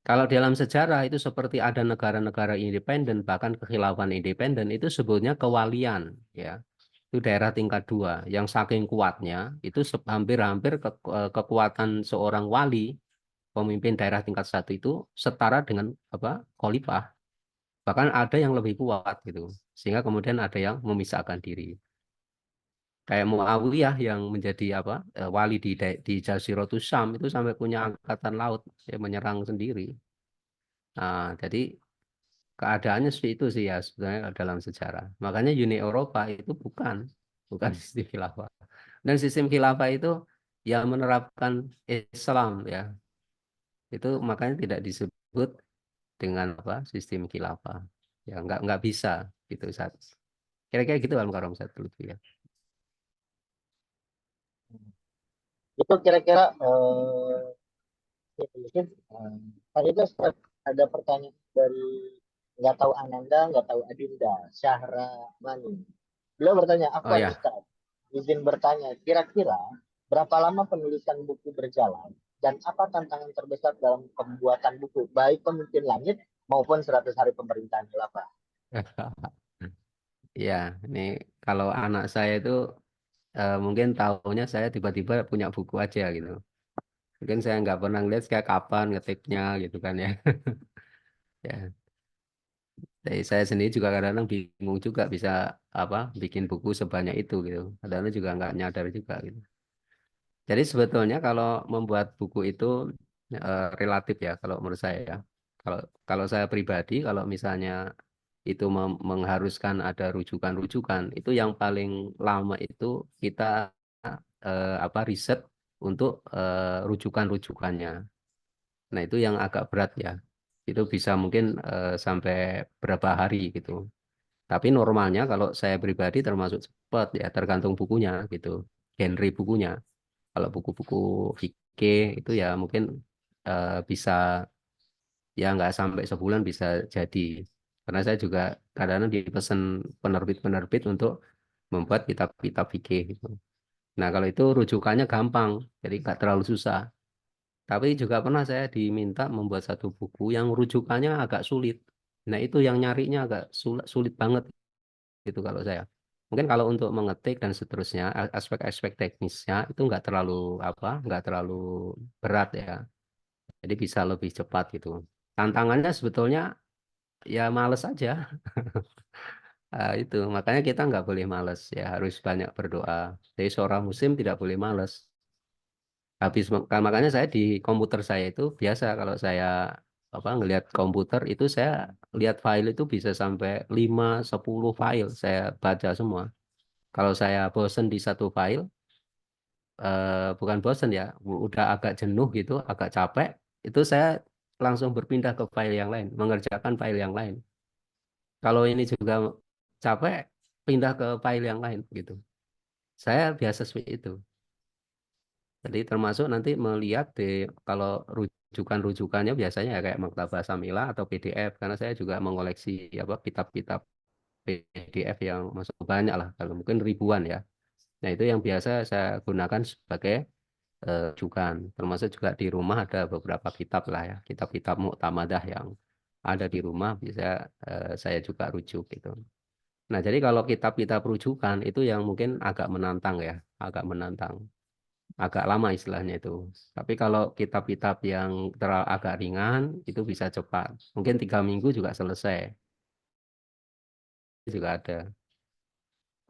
Kalau dalam sejarah itu seperti ada negara-negara independen, bahkan kekhilafan independen itu sebutnya kewalian, ya. Itu daerah tingkat dua yang saking kuatnya itu hampir-hampir kekuatan seorang wali pemimpin daerah tingkat satu itu setara dengan apa khalifah, bahkan ada yang lebih kuat gitu sehingga kemudian ada yang memisahkan diri kayak Muawiyah yang menjadi apa wali di Jaziratus Syam itu sampai punya angkatan laut yang menyerang sendiri. Nah, jadi keadaannya seperti itu sih ya sebenarnya dalam sejarah. Makanya Uni Eropa itu bukan sistem khilafah. Dan sistem khilafah itu yang menerapkan Islam ya. Itu makanya tidak disebut dengan apa sistem khilafah. Ya nggak bisa gitu saat. Kira-kira gitu Al-Mukarram Ustaz Lutfi ya. Itu kira-kira itu mungkin Pak itu ada pertanyaan dari nggak tahu Ananda, nggak tahu Adinda, Syahra Mani. Beliau bertanya, Oh Afwan ya. Ustaz, izin bertanya, kira-kira berapa lama penulisan buku berjalan dan apa tantangan terbesar dalam pembuatan buku, baik Pemimpin Langit maupun 100 Hari Pemerintahan Khilafah? Ya, ini kalau anak saya itu mungkin tahunya saya tiba-tiba punya buku aja gitu. Mungkin saya nggak pernah lihat kayak kapan ngetiknya gitu kan ya. Ya, dari saya sendiri juga kadang-kadang bingung juga bisa apa bikin buku sebanyak itu gitu. Kadang-kadang juga nggak nyadar juga gitu. Jadi sebetulnya kalau membuat buku itu relatif ya kalau menurut saya ya. Kalau kalau saya pribadi, kalau misalnya itu mengharuskan ada rujukan-rujukan, itu yang paling lama itu kita riset untuk rujukan-rujukannya. Nah, itu yang agak berat ya. Itu bisa mungkin sampai berapa hari gitu. Tapi normalnya kalau saya pribadi termasuk cepat ya, tergantung bukunya gitu, genre bukunya. Kalau buku-buku fikih itu ya mungkin bisa ya nggak sampai sebulan bisa jadi. Karena saya juga kadang-kadang dipesan penerbit-penerbit untuk membuat kitab-kitab fikih gitu. Nah, kalau itu rujukannya gampang, jadi nggak terlalu susah. Tapi juga pernah saya diminta membuat satu buku yang rujukannya agak sulit. Nah, itu yang nyarinya agak sulit banget gitu kalau saya. Mungkin kalau untuk mengetik dan seterusnya, aspek-aspek teknisnya itu nggak terlalu berat ya. Jadi bisa lebih cepat gitu. Tantangannya sebetulnya ya males aja. Itu makanya kita nggak boleh males ya, harus banyak berdoa. Jadi seorang muslim tidak boleh males. Makanya saya di komputer saya itu biasa kalau saya ngelihat komputer itu saya lihat file itu bisa sampai 5 10 file saya baca semua. Kalau saya bosen di satu file, bukan bosen ya, udah agak jenuh gitu, agak capek, itu saya langsung berpindah ke file yang lain, mengerjakan file yang lain. Kalau ini juga capek, pindah ke file yang lain gitu. Saya biasa seperti itu. Jadi termasuk nanti melihat kalau rujukan-rujukannya biasanya ya kayak Maktabah Samilah atau PDF, karena saya juga mengoleksi kitab-kitab PDF yang masuk banyak lah, kalau mungkin ribuan ya. Nah, itu yang biasa saya gunakan sebagai rujukan. Termasuk juga di rumah ada beberapa kitab lah ya, kitab-kitab muktamadah yang ada di rumah bisa saya juga rujuk gitu. Nah, jadi kalau kitab-kitab rujukan itu yang mungkin agak menantang ya, agak menantang, agak lama istilahnya itu. Tapi kalau kitab-kitab yang agak ringan itu bisa cepat. Mungkin 3 minggu juga selesai. Itu juga ada.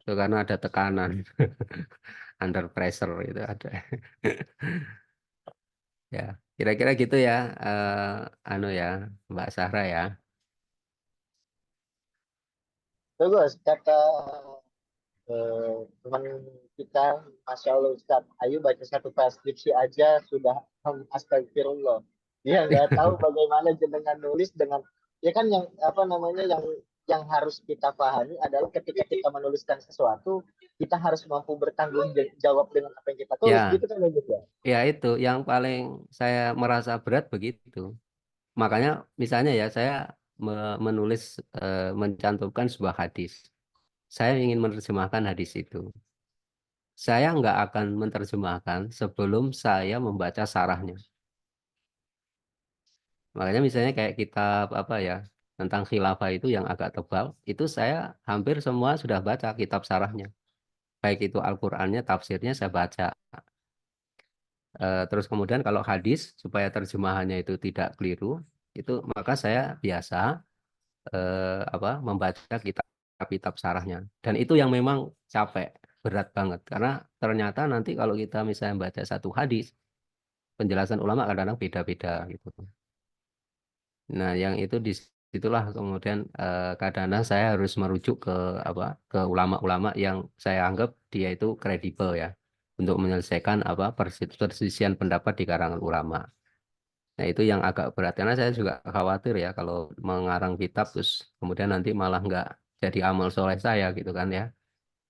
Itu karena ada tekanan, under pressure itu ada. Ya, kira-kira gitu ya, anu ya, Mbak Sahra ya. Bagus kata teman kita, Masya Allah Ustaz, ayo baca satu transkripsi aja sudah astagfirullah. Dia nggak tahu bagaimana jenengan nulis dengan, ya kan yang apa namanya yang harus kita pahami adalah ketika kita menuliskan sesuatu, kita harus mampu bertanggung jawab dengan apa yang kita tulis, Ya, gitu kan ya Gus ya? ya itu yang paling saya merasa berat begitu. Makanya misalnya ya saya menulis mencantumkan sebuah hadis. Saya ingin menerjemahkan hadis itu. Saya nggak akan menerjemahkan sebelum saya membaca sarahnya. Makanya misalnya kayak kitab apa ya tentang khilafah itu yang agak tebal, itu saya hampir semua sudah baca kitab sarahnya. Baik itu Al-Qur'annya, tafsirnya saya baca. Terus kemudian kalau hadis supaya terjemahannya itu tidak keliru, itu maka saya biasa membaca kitab-kitab sarahnya. Dan itu yang memang capek, berat banget karena ternyata nanti kalau kita misalnya baca satu hadis, penjelasan ulama kadang-kadang beda-beda gitu. Nah, yang itu disitulah kemudian kadang-kadang saya harus merujuk ke ulama-ulama yang saya anggap dia itu kredibel ya untuk menyelesaikan perselisihan pendapat di kalangan ulama. Nah, itu yang agak berat karena saya juga khawatir ya kalau mengarang kitab terus kemudian nanti malah nggak jadi amal soleh saya gitu kan ya.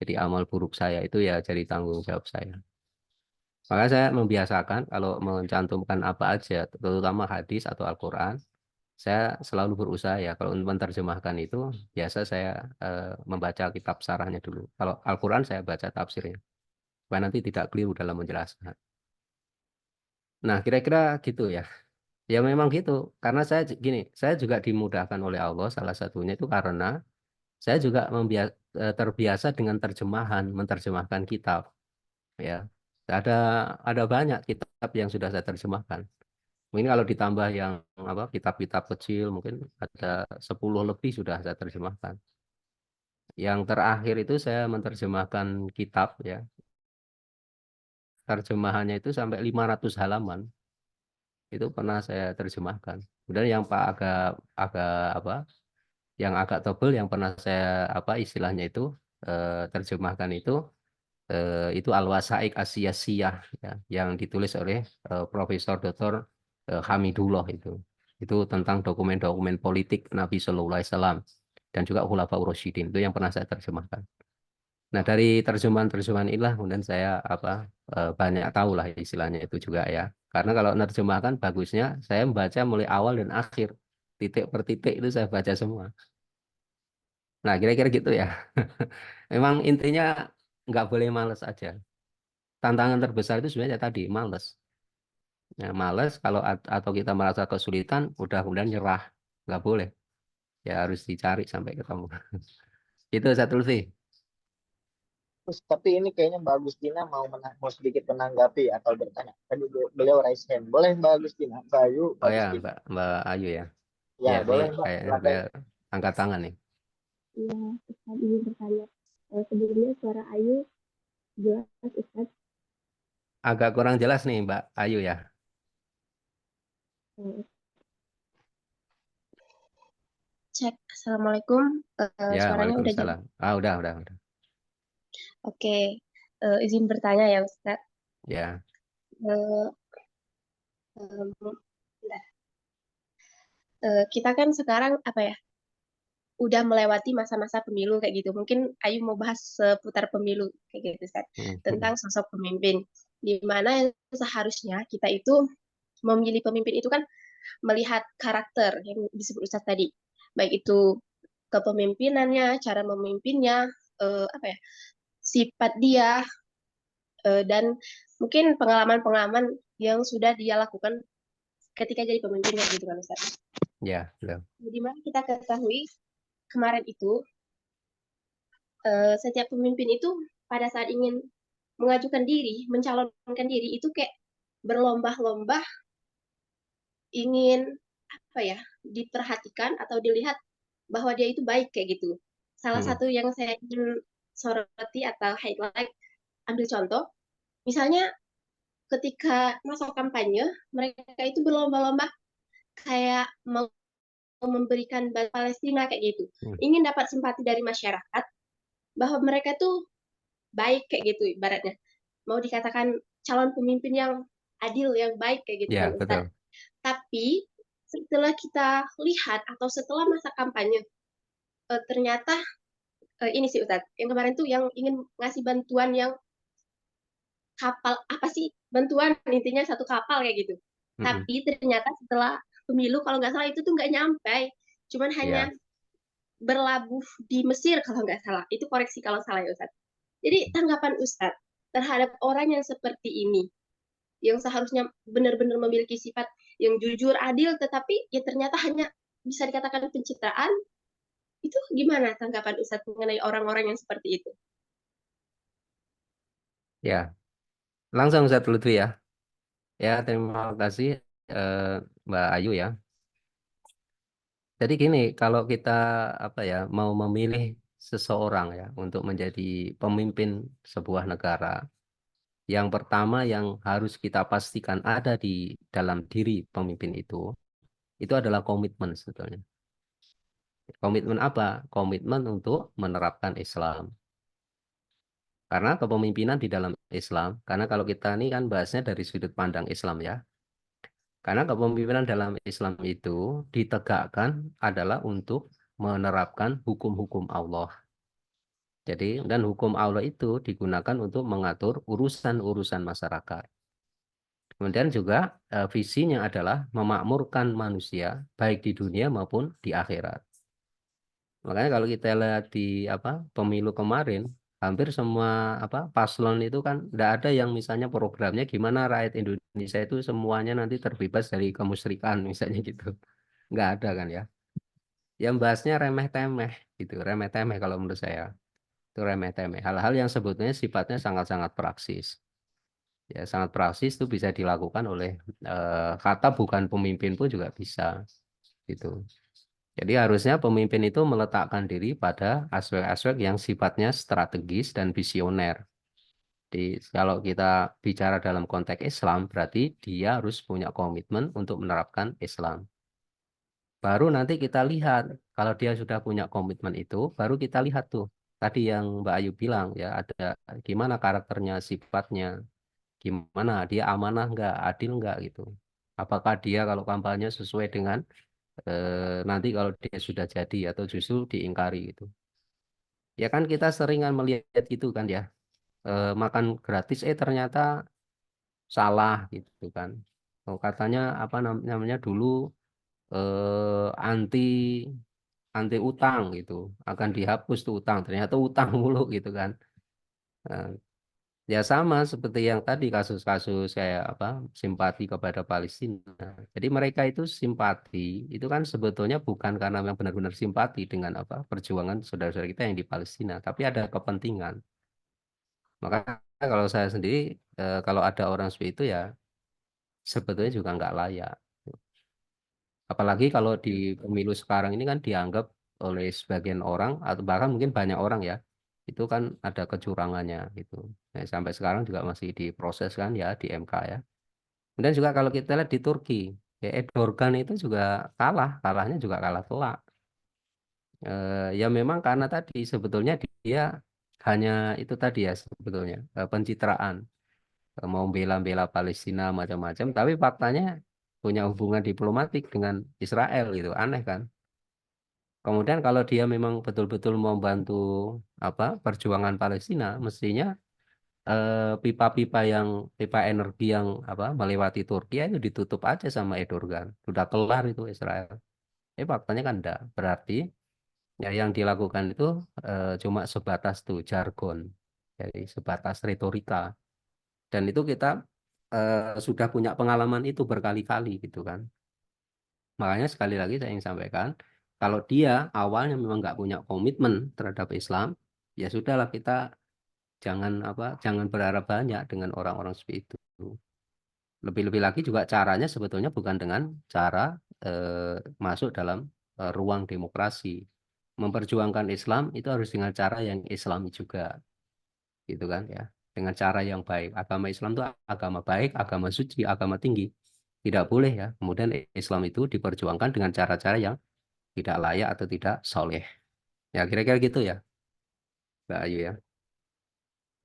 Jadi amal buruk saya itu ya jadi tanggung jawab saya. Maka saya membiasakan kalau mencantumkan apa aja, terutama hadis atau Al-Quran, saya selalu berusaha ya kalau untuk menerjemahkan itu biasa saya membaca kitab sarahnya dulu. Kalau Al-Quran saya baca tafsirnya, supaya nanti tidak keliru dalam menjelaskan. Nah, kira-kira gitu ya. Ya memang gitu, karena gini, saya juga dimudahkan oleh Allah salah satunya itu karena saya juga terbiasa dengan menerjemahkan kitab. Ya, ada ada banyak kitab yang sudah saya terjemahkan. Mungkin kalau ditambah yang kitab-kitab kecil mungkin ada 10 lebih sudah saya terjemahkan. Yang terakhir itu saya menerjemahkan kitab ya, terjemahannya itu sampai 500 halaman. itu pernah saya terjemahkan. Kemudian yang Pak agak apa? Yang agak tebal yang pernah saya istilahnya itu terjemahkan itu Al-Wasaik Asiyasiyah ya, yang ditulis oleh Profesor Dr. Hamidullah itu. Itu tentang dokumen-dokumen politik Nabi Shallallahu Alaihi Wasallam dan juga Khulafaur Rasyidin, itu yang pernah saya terjemahkan. Nah, dari terjemahan-terjemahan inilah kemudian saya banyak tahu lah istilahnya itu juga ya. Karena kalau nerjemahkan bagusnya saya membaca mulai awal dan akhir. Titik per titik itu saya baca semua. Nah, kira-kira gitu ya. Memang intinya nggak boleh males aja. Tantangan terbesar itu sebenarnya tadi, males. Ya, males kalau atau kita merasa kesulitan, udah kemudian nyerah. Nggak boleh. Ya harus dicari sampai ketemu. Itu satu sih. Terus, tapi ini kayaknya Mbak Agustina mau sedikit menanggapi atau bertanya. Tadi beliau raise hand. Boleh Mbak Agustina? Mbak Ayu, Mbak Oh ya, Agustina. Mbak Ayu ya. Ya, Ya, ini boleh Mbak. kayaknya Silakan. dia angkat tangan nih. Iya, Ustaz izin bertanya. Sebelumnya suara Ayu jelas, Ustaz. Agak kurang jelas nih Mbak Ayu ya. Eh, Cek, Assalamualaikum. Ya, Suaranya udah jelas. Waalaikumsalam. Ah, udah. Oke, izin bertanya ya Ustaz. Ya, Eh, em, bentar. Kita kan sekarang apa ya? Udah melewati masa-masa pemilu kayak gitu. Mungkin Ayu mau bahas seputar pemilu kayak gitu Ustaz. Hmm, Tentang sosok pemimpin. Di mana seharusnya kita itu memilih pemimpin itu kan melihat karakter yang disebut Ustaz tadi. Baik itu kepemimpinannya, cara memimpinnya, apa ya? Sifat dia, dan mungkin pengalaman-pengalaman yang sudah dia lakukan ketika jadi pemimpinnya gitu kan Ustaz. ya, belum. Jadi mana kita ketahui kemarin itu setiap pemimpin itu pada saat ingin mengajukan diri, mencalonkan diri itu kayak berlomba-lomba ingin apa ya, diperhatikan atau dilihat bahwa dia itu baik kayak gitu. Salah Hmm, satu yang saya ingin soroti atau highlight, ambil contoh, misalnya ketika masa kampanye, mereka itu berlomba-lomba kayak mau memberikan bantuan Palestina kayak gitu. hmm, Ingin dapat simpati dari masyarakat bahwa mereka tuh baik kayak gitu ibaratnya. Mau dikatakan calon pemimpin yang adil, yang baik kayak gitu Ya, kan Ustaz. betul. Tapi setelah kita lihat atau setelah masa kampanye, ternyata ini sih Ustaz, yang kemarin tuh yang ingin ngasih bantuan yang kapal, apa sih, bantuan intinya satu kapal kayak gitu. Hmm, Tapi ternyata setelah pemilu kalau nggak salah itu tuh nggak nyampe, cuman hanya ya, berlabuh di Mesir kalau nggak salah. Itu koreksi kalau salah ya Ustaz. Jadi tanggapan Ustaz terhadap orang yang seperti ini, yang seharusnya benar-benar memiliki sifat yang jujur, adil, tetapi ya ternyata hanya bisa dikatakan pencitraan, itu gimana tanggapan Ustaz mengenai orang-orang yang seperti itu? ya. Langsung saya Lutfi ya. Ya, terima kasih eh, Mbak Ayu ya. Jadi gini, kalau kita mau memilih seseorang ya untuk menjadi pemimpin sebuah negara, yang pertama yang harus kita pastikan ada di dalam diri pemimpin itu adalah komitmen sebetulnya. Komitmen apa? Komitmen untuk menerapkan Islam. Karena kepemimpinan di dalam Islam, karena kalau kita ini kan bahasnya dari sudut pandang Islam ya. Karena kepemimpinan dalam Islam itu ditegakkan adalah untuk menerapkan hukum-hukum Allah. Jadi, dan hukum Allah itu digunakan untuk mengatur urusan-urusan masyarakat. Kemudian juga visinya adalah memakmurkan manusia baik di dunia maupun di akhirat. Makanya kalau kita lihat di pemilu kemarin, hampir semua paslon itu kan tidak ada yang misalnya programnya gimana rakyat Indonesia itu semuanya nanti terbebas dari kemusyrikan misalnya gitu. Nggak ada kan ya. Yang bahasnya remeh-temeh gitu, remeh-temeh kalau menurut saya. Itu remeh-temeh. Hal-hal yang sebetulnya sifatnya sangat-sangat praksis. Ya, sangat praksis itu bisa dilakukan oleh kata bukan pemimpin pun juga bisa gitu. Jadi harusnya pemimpin itu meletakkan diri pada aspek-aspek yang sifatnya strategis dan visioner. Jadi kalau kita bicara dalam konteks Islam, berarti dia harus punya komitmen untuk menerapkan Islam. Baru nanti kita lihat, kalau dia sudah punya komitmen itu, baru kita lihat tuh. Tadi yang Mbak Ayu bilang ya, ada gimana karakternya, sifatnya, gimana dia amanah nggak, adil nggak gitu. Apakah dia kalau kampanye sesuai dengan nanti kalau dia sudah jadi atau justru diingkari gitu. Ya kan kita seringan melihat gitu kan ya, makan gratis ternyata salah gitu kan. Oh, katanya apa namanya dulu anti anti utang gitu, akan dihapus tuh utang, ternyata utang mulu gitu kan. Nah, ya sama seperti yang tadi kasus-kasus kayak apa simpati kepada Palestina. Jadi mereka itu simpati itu kan sebetulnya bukan karena memang benar-benar simpati dengan apa perjuangan saudara-saudara kita yang di Palestina, tapi ada kepentingan. Maka kalau saya sendiri kalau ada orang seperti itu ya sebetulnya juga nggak layak. Apalagi kalau di pemilu sekarang ini kan dianggap oleh sebagian orang atau bahkan mungkin banyak orang ya, itu kan ada kecurangannya gitu. Nah, sampai sekarang juga masih diproses kan ya di MK ya. Kemudian juga kalau kita lihat di Turki, ya Erdogan itu juga kalahnya juga kalah telak. Ya memang karena tadi sebetulnya dia hanya itu tadi ya sebetulnya pencitraan. Mau bela-bela Palestina macam-macam, tapi faktanya punya hubungan diplomatik dengan Israel gitu, aneh kan? Kemudian kalau dia memang betul-betul mau bantu apa perjuangan Palestina, mestinya pipa-pipa yang pipa energi yang apa melewati Turki itu ditutup aja sama Erdogan. Sudah kelar itu Israel. Faktanya kan enggak. Berarti ya yang dilakukan itu cuma sebatas tuh jargon, jadi sebatas retorika. Dan itu kita sudah punya pengalaman itu berkali-kali gitu kan. Makanya sekali lagi saya ingin sampaikan, kalau dia awalnya memang nggak punya komitmen terhadap Islam, ya sudahlah kita jangan berharap banyak dengan orang-orang seperti itu. Lebih-lebih lagi juga caranya sebetulnya bukan dengan cara masuk dalam ruang demokrasi. Memperjuangkan Islam itu harus dengan cara yang Islami juga, gitu kan ya. Dengan cara yang baik. Agama Islam itu agama baik, agama suci, agama tinggi. Tidak boleh ya. Kemudian Islam itu diperjuangkan dengan cara-cara yang tidak layak atau tidak soleh. Ya kira-kira gitu ya, Mbak Ayu ya.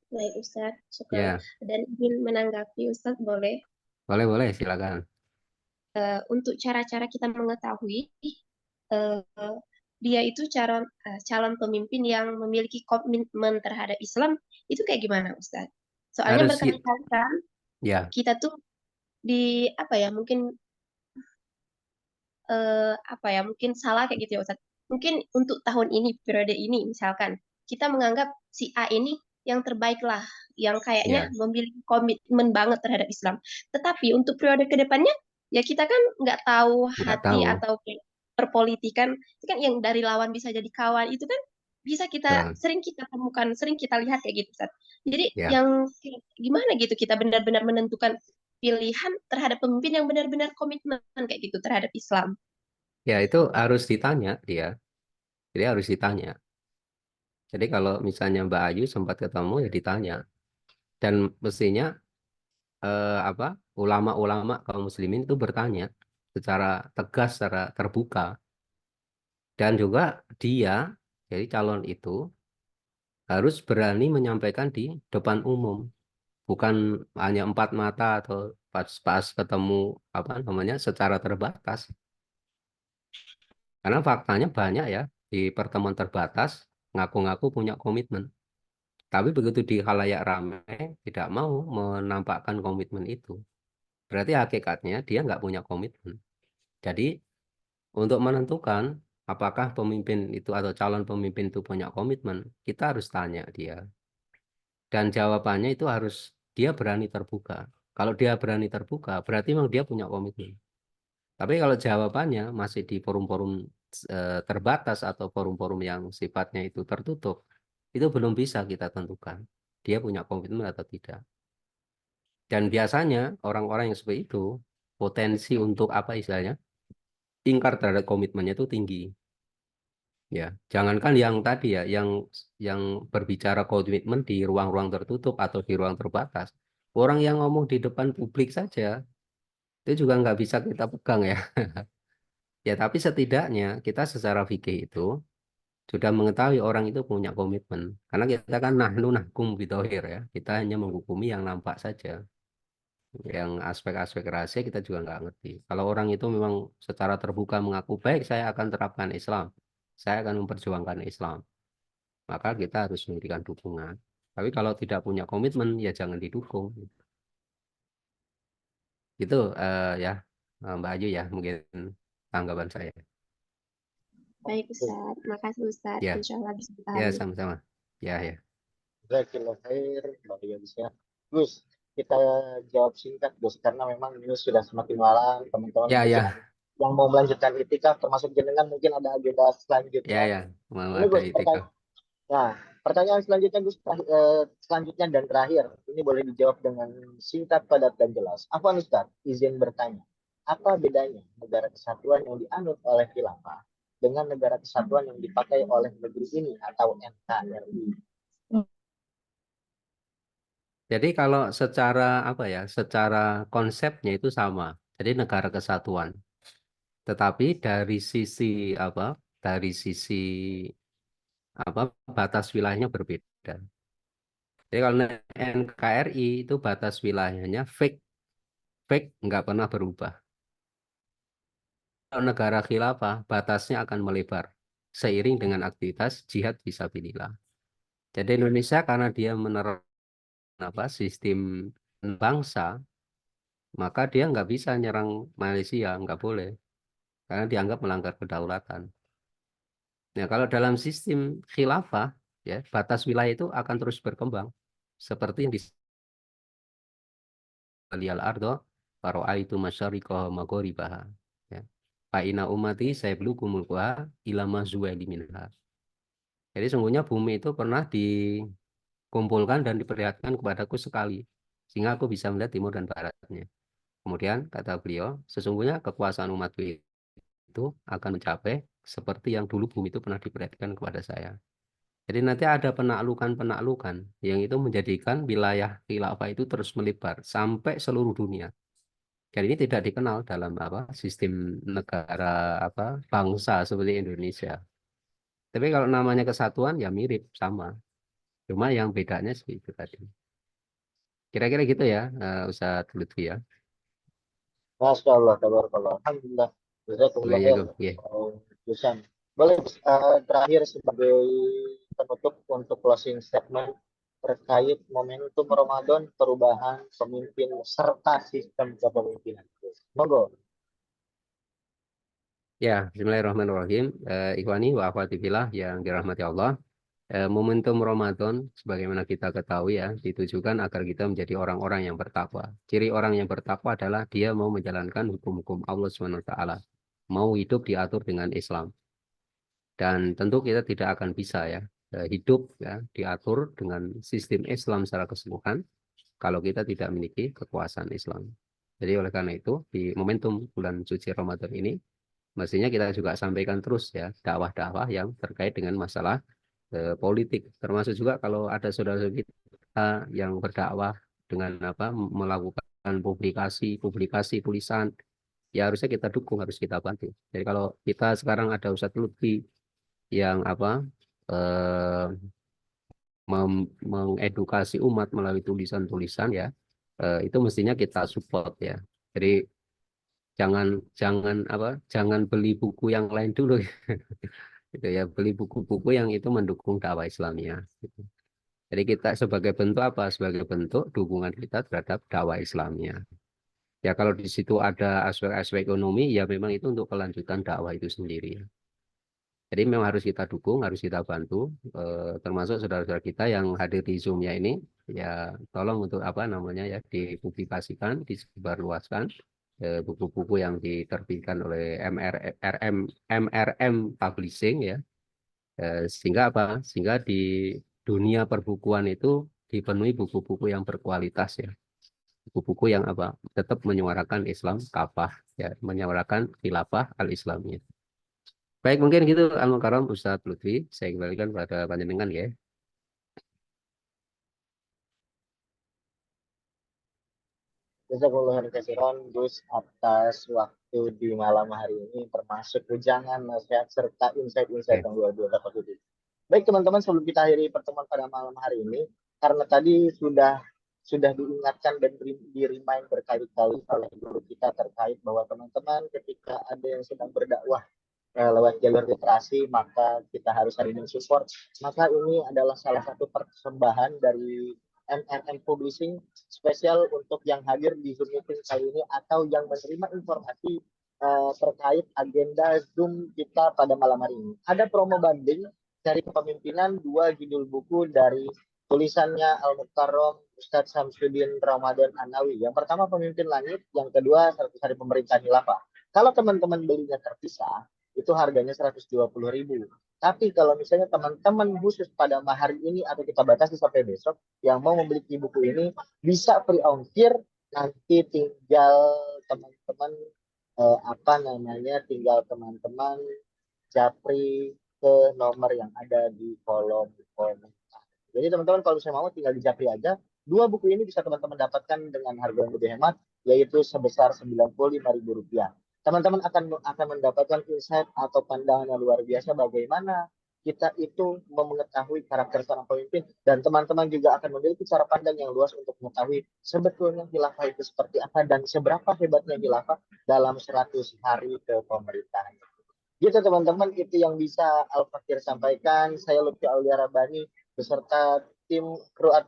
Baik Ustadz, syukran. Ya, Dan ingin menanggapi Ustadz boleh, boleh silakan. untuk cara-cara kita mengetahui eh, dia itu calon pemimpin yang memiliki komitmen terhadap Islam itu kayak gimana Ustadz? Soalnya Harus berkali-kali kan ya, kita tuh di apa ya mungkin apa ya mungkin salah kayak gitu ya Ustadz. Mungkin untuk tahun ini periode ini misalkan kita menganggap si A ini yang terbaik lah, yang kayaknya ya, memiliki komitmen banget terhadap Islam. Tetapi untuk periode kedepannya ya kita kan nggak tahu nggak hati tahu. atau kayak perpolitikan itu kan yang dari lawan bisa jadi kawan itu kan bisa Betul. sering kita temukan, sering kita lihat kayak gitu Ustadz. Jadi Ya, yang gimana gitu kita benar-benar menentukan pilihan terhadap pemimpin yang benar-benar komitmen kayak gitu terhadap Islam. ya itu harus ditanya dia. Jadi harus ditanya. Jadi kalau misalnya Mbak Ayu sempat ketemu ya ditanya. Dan mestinya apa ulama-ulama kaum muslimin itu bertanya secara tegas, secara terbuka. Dan juga dia, jadi calon itu harus berani menyampaikan di depan umum. Bukan hanya empat mata atau pas ketemu apa namanya secara terbatas. Karena faktanya banyak ya di pertemuan terbatas ngaku-ngaku punya komitmen. Tapi begitu di khalayak ramai tidak mau menampakkan komitmen itu. Berarti hakikatnya dia nggak punya komitmen. Jadi untuk menentukan apakah pemimpin itu atau calon pemimpin itu punya komitmen, kita harus tanya dia. Dan jawabannya itu harus dia berani terbuka. Kalau dia berani terbuka, berarti memang dia punya komitmen. Tapi kalau jawabannya masih di forum-forum terbatas atau forum-forum yang sifatnya itu tertutup, itu belum bisa kita tentukan dia punya komitmen atau tidak. Dan biasanya orang-orang yang seperti itu potensi untuk apa istilahnya ingkar terhadap komitmennya itu tinggi. Ya, jangankan yang tadi ya, yang berbicara komitmen di ruang-ruang tertutup atau di ruang terbatas. Orang yang ngomong di depan publik saja itu juga nggak bisa kita pegang ya. Ya, tapi setidaknya kita secara fikih itu sudah mengetahui orang itu punya komitmen. Karena kita kan nahnu nahkum bidhohir ya. Kita hanya menghukumi yang nampak saja. Yang aspek-aspek rahasia kita juga nggak ngerti. Kalau orang itu memang secara terbuka mengaku baik, saya akan terapkan Islam. Saya akan memperjuangkan Islam. Maka kita harus memberikan dukungan. Tapi kalau tidak punya komitmen, ya jangan didukung. Itu ya Mbak Ayu ya mungkin tanggapan saya. Baik Ustadz, makasih Ustadz. Ya, Insya Allah bisa ya dipahami. sama-sama. Ya, ya. Jazakallah khair, luar biasa. Gus, kita jawab singkat Gus, karena memang ini sudah semakin malam, teman-teman Ya, mungkin ya, yang mau melanjutkan itikaf termasuk jenengan mungkin ada agenda ya, selanjutnya. ya. Mau Ini ada Gus, itikaf. nah, pertanyaan selanjutnya Gus, selanjutnya dan terakhir, ini boleh dijawab dengan singkat, padat, dan jelas. Apa Ustaz? Izin bertanya. Apa bedanya negara kesatuan yang dianut oleh khilafah dengan negara kesatuan yang dipakai oleh negeri ini atau NKRI? Jadi kalau secara apa ya, secara konsepnya itu sama. Jadi negara kesatuan. Tetapi dari sisi apa? Dari sisi apa? Batas wilayahnya berbeda. Jadi kalau NKRI itu batas wilayahnya fake nggak pernah berubah. Kalau negara khilafah batasnya akan melebar seiring dengan aktivitas jihad fisabilillah. Jadi Indonesia karena dia menerapkan apa sistem bangsa, maka dia nggak bisa nyerang Malaysia, nggak boleh karena dianggap melanggar kedaulatan. Nah, kalau dalam sistem khilafah, ya batas wilayah itu akan terus berkembang seperti yang di Aliyal Ardo, Faro'aitu masyariqah maghoribaha. Ya. Fa'ina umati saya belukumul kuha ilama zuweli minha. Jadi sungguhnya bumi itu pernah dikumpulkan dan diperlihatkan kepadaku sekali. Sehingga aku bisa melihat timur dan baratnya. Kemudian kata beliau, sesungguhnya kekuasaan umatku itu akan mencapai seperti yang dulu bumi itu pernah diperlihatkan kepada saya. Jadi nanti ada penaklukan-penaklukan yang itu menjadikan wilayah khilafah itu terus melebar sampai seluruh dunia. Dan ini tidak dikenal dalam apa sistem negara apa bangsa seperti Indonesia. Tapi kalau namanya kesatuan ya mirip sama. Cuma yang bedanya seperti itu tadi. Kira-kira gitu ya, Ustadz Lutfi ya. Masya Allah, tabarakallah. Alhamdulillah. Jazakumullah khair. Waalaikumsalam. Ya. Jusan. Boleh terakhir sebagai penutup untuk closing statement terkait momentum Ramadan, perubahan pemimpin serta sistem kepemimpinan. Monggo. Ya, Bismillahirrahmanirrahim. Ikhwani wa akhwati fillah yang dirahmati Allah. Momentum Ramadan, sebagaimana kita ketahui ya, ditujukan agar kita menjadi orang-orang yang bertakwa. Ciri orang yang bertakwa adalah dia mau menjalankan hukum-hukum Allah SWT. Mau hidup diatur dengan Islam. Dan tentu kita tidak akan bisa ya hidup ya diatur dengan sistem Islam secara keseluruhan kalau kita tidak memiliki kekuasaan Islam. Jadi oleh karena itu di momentum bulan suci Ramadan ini mestinya kita juga sampaikan terus ya dakwah-dakwah yang terkait dengan masalah politik, termasuk juga kalau ada saudara kita yang berdakwah dengan apa melakukan publikasi tulisan, ya harusnya kita dukung, harus kita bantu. Jadi kalau kita sekarang ada Ustadz Lutfi yang apa eh, mengedukasi umat melalui tulisan-tulisan ya, itu mestinya kita support ya. Jadi jangan jangan apa jangan beli buku yang lain dulu gitu ya, beli buku-buku yang itu mendukung dakwah Islamiyah gitu. Jadi kita sebagai bentuk apa? Sebagai bentuk dukungan kita terhadap dakwah Islamiyah. Ya kalau di situ ada aspek-aspek ekonomi, ya memang itu untuk kelanjutan dakwah itu sendiri. Jadi memang harus kita dukung, harus kita bantu, termasuk saudara-saudara kita yang hadir di Zoom-nya ini, ya tolong untuk apa namanya ya dipublikasikan, disebarluaskan buku-buku yang diterbitkan oleh MRM Publishing ya, sehingga apa? Sehingga di dunia perbukuan itu dipenuhi buku-buku yang berkualitas ya, buku-buku yang apa? Tetap menyuarakan Islam kafah ya, menyuarakan khilafah al-Islamiyah. Baik, mungkin gitu Al-Mukarram Ustadz Lutfi. Saya kembalikan pada panjenengan ya. Jazakallah khairan Gus atas waktu di malam hari ini, termasuk ujangan, nasihat, serta insight-insight Oke. yang luar biasa positif. Baik teman-teman, sebelum kita akhiri pertemuan pada malam hari ini, karena tadi sudah diingatkan dan di remind berkali-kali oleh guru kita terkait bahwa teman-teman ketika ada yang sedang berdakwah lewat jalur literasi, maka kita harus saling mensupport. Maka ini adalah salah satu persembahan dari MNM Publishing spesial untuk yang hadir di Zoom meeting kali ini atau yang menerima informasi terkait agenda Zoom kita pada malam hari ini. Ada promo banding dari kepemimpinan, 2 judul buku dari tulisannya Al-Mukarram Ustadz Samsudin Ramadan Anawi. Yang pertama Pemimpin Langit, yang kedua 100 Hari Pemerintahan Khilafah. Kalau teman-teman belinya terpisah, itu harganya 120.000. Tapi kalau misalnya teman-teman khusus pada hari ini atau kita batasi sampai besok yang mau memiliki buku ini bisa free ongkir, nanti tinggal teman-teman tinggal teman-teman japri ke nomor yang ada di kolom komentar. Jadi teman-teman kalau saya mau tinggal di japri aja. 2 buku ini bisa teman-teman dapatkan dengan harga yang lebih hemat, yaitu sebesar Rp95.000. Teman-teman akan mendapatkan insight atau pandangan yang luar biasa bagaimana kita itu mengetahui karakter seorang pemimpin, dan teman-teman juga akan memiliki cara pandang yang luas untuk mengetahui sebetulnya khilafah itu seperti apa dan seberapa hebatnya khilafah dalam 100 hari kepemerintahan. Gitu teman-teman, itu yang bisa Al-Fakir sampaikan. Saya Lutfi Aulia Rabbani beserta tim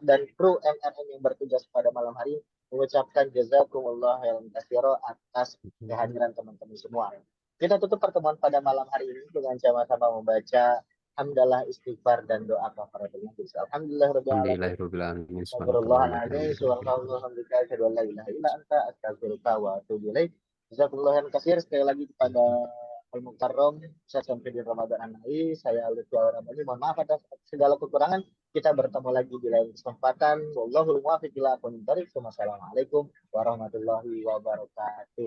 dan kru MNM yang bertugas pada malam hari mengucapkan jazakumullah khairan katsira atas kehadiran teman-teman semua. Kita tutup pertemuan pada malam hari ini dengan sama-sama membaca hamdalah, istighfar, dan doa kafaratul majlis. Alhamdulillahirabbil alamin. Alhamdulillahirabbil alamin. Subhanallahirrahmanirrahim. Subhanallahirrahmanirrahim. Asyhadu an la ilaha illa anta astaghfiruka wa atubu ilaik. Jazakumullah khairan katsir. Sekali lagi kepada Al-Mukarram Ustaz Samsudin Ramadan Anawi, saya Lutfi Al-Ramani. Mohon maaf atas segala kekurangan. Kita bertemu lagi di lain kesempatan. Wallahul muwaffiq ila aqwamit thoriq. Wassalamualaikum warahmatullahi wabarakatuh.